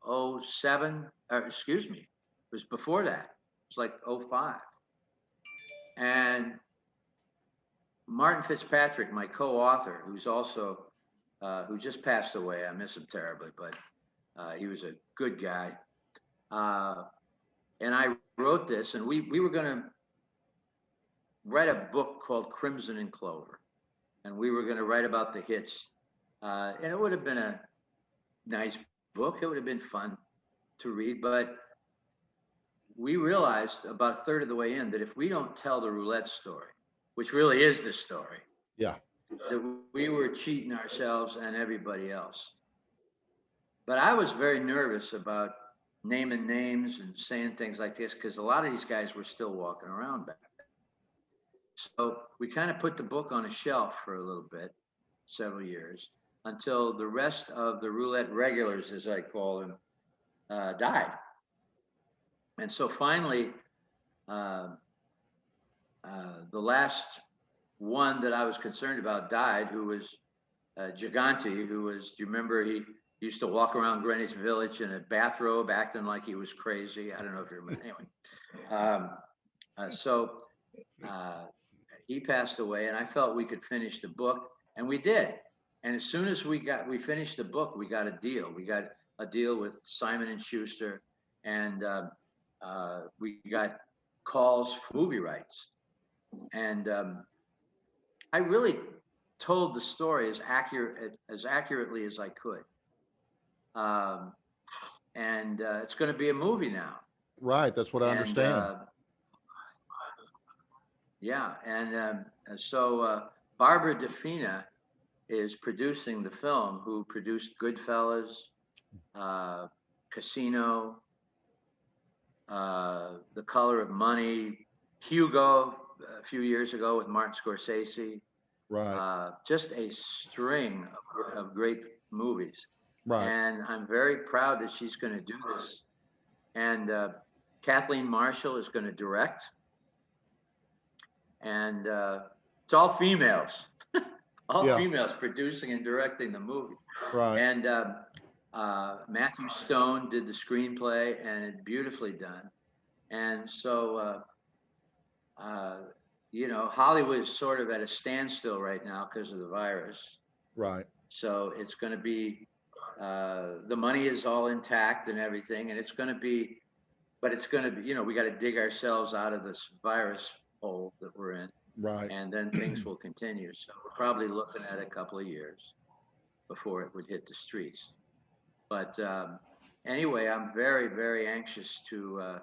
07, excuse me, it was before that. It was like 05. And Martin Fitzpatrick, my co-author, who's also, who just passed away, I miss him terribly, but he was a good guy. And I wrote this, and we were going to write a book called Crimson and Clover. And we were going to write about the hits. And it would have been a nice book. It would have been fun to read, but we realized about a third of the way in that if we don't tell the roulette story, which really is the story, that we were cheating ourselves and everybody else. But I was very nervous about naming names and saying things like this because a lot of these guys were still walking around back then. So we kind of put the book on a shelf for a little bit, several years, until the rest of the roulette regulars, as I call them, died. And so finally, the last one that I was concerned about died, who was Gigante, who was, do you remember, he used to walk around Greenwich Village in a bathrobe acting like he was crazy. I don't know if you remember. Anyway, so he passed away, and I felt we could finish the book, and we did. And as soon as we finished the book, we got a deal. We got a deal with Simon & Schuster, and we got calls for movie rights. And I really told the story as accurately as I could. And it's going to be a movie now. Right, that's what I understand. So Barbara DeFina is producing the film, who produced Goodfellas, Casino, The Color of Money, Hugo a few years ago with Martin Scorsese. Right. Just a string of great movies. Right. And I'm very proud that she's going to do this. And Kathleen Marshall is going to direct. And it's all females. Females producing and directing the movie. Right. And Matthew Stone did the screenplay, and it's beautifully done. And so, Hollywood is sort of at a standstill right now because of the virus. Right. So it's going to be, the money is all intact and everything, and it's going to be, we got to dig ourselves out of this virus hole that we're in. Right. And then things will continue. So we're probably looking at a couple of years before it would hit the streets. But anyway, I'm very, very anxious to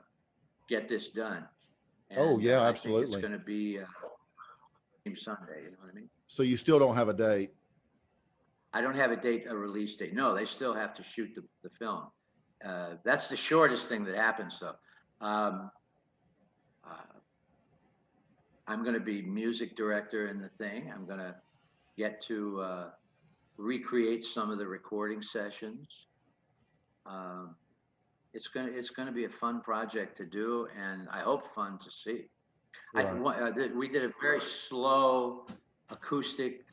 get this done. And, oh yeah, I absolutely. think it's going to be Sunday. You know what I mean? So you still don't have a date? I don't have a release date. No, they still have to shoot the film. That's the shortest thing that happens, though. I'm going to be music director in the thing. I'm going to get to recreate some of the recording sessions. It's going to be a fun project to do, and I hope fun to see. Right. We did a very slow acoustic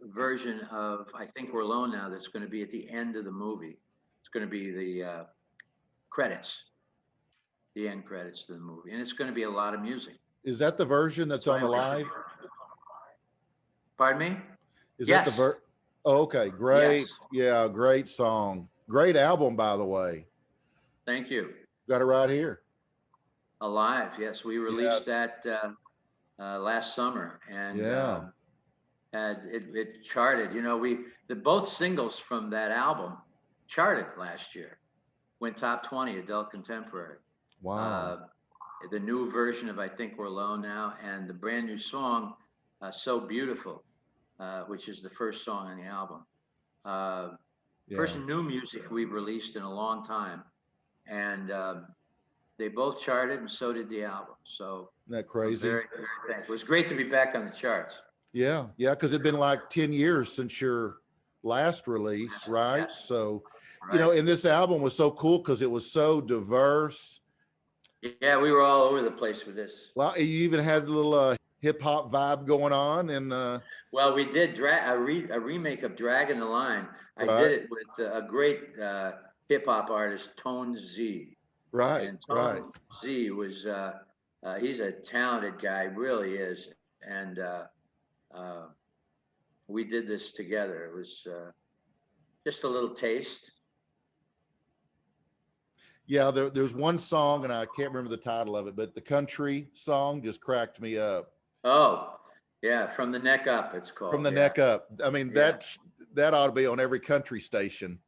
version of I Think We're Alone Now that's going to be at the end of the movie. It's going to be the credits, the end credits to the movie, and it's going to be a lot of music. Is that the version that's on the live? Pardon me? Is that the Oh, okay, great. Yes. Yeah, great song. Great album, by the way. Thank you. Got it right here. Alive, yes. We released that last summer, and it charted. You know, both singles from that album charted last year. Went top 20 adult contemporary. Wow. The new version of I Think We're Alone Now, and the brand new song, So Beautiful, which is the first song on the album. First new music we've released in a long time. And they both charted, and so did the album. So isn't that crazy? Very, very thankful. It was great to be back on the charts. Yeah, because it'd been like 10 years since your last release, right? Yes. So, you know, and this album was so cool because it was so diverse. Yeah, we were all over the place with this. Well, you even had a little hip hop vibe going on, and well, we did a remake of Dragging the Line. I did it with a great hip hop artist, Tone Z. Right. And Tone Z was he's a talented guy, really is, and we did this together. It was just a little taste. Yeah, there's one song, and I can't remember the title of it, but the country song just cracked me up. Oh, yeah, From the Neck Up, it's called. From the Neck Up. I mean, that ought to be on every country station.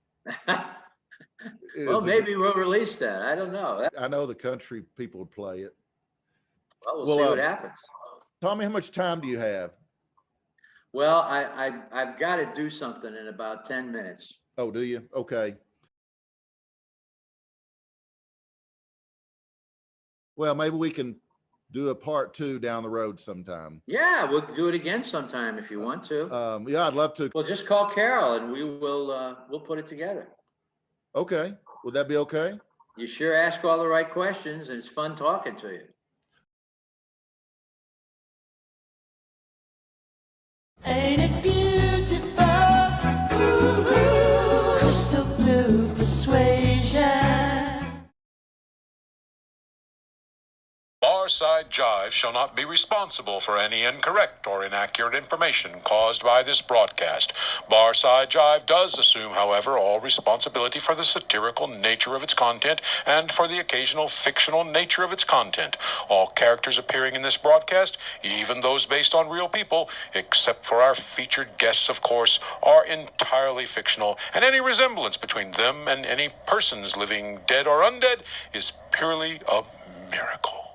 Well, maybe we'll release that. I don't know. I know the country people would play it. Well, we'll see what happens. Tommy, how much time do you have? Well, I've got to do something in about 10 minutes. Oh, do you? Okay. Well, maybe we can do a part 2 down the road sometime. Yeah, we'll do it again sometime if you want to. Yeah, I'd love to. Well, just call Carol and we'll put it together. Okay. Would that be okay? You sure ask all the right questions, and it's fun talking to you. Ain't it beautiful? Ooh, crystal blue persuasion. Barside Jive shall not be responsible for any incorrect or inaccurate information caused by this broadcast. Barside Jive does assume, however, all responsibility for the satirical nature of its content and for the occasional fictional nature of its content. All characters appearing in this broadcast, even those based on real people, except for our featured guests, of course, are entirely fictional, and any resemblance between them and any persons living dead or undead is purely a miracle.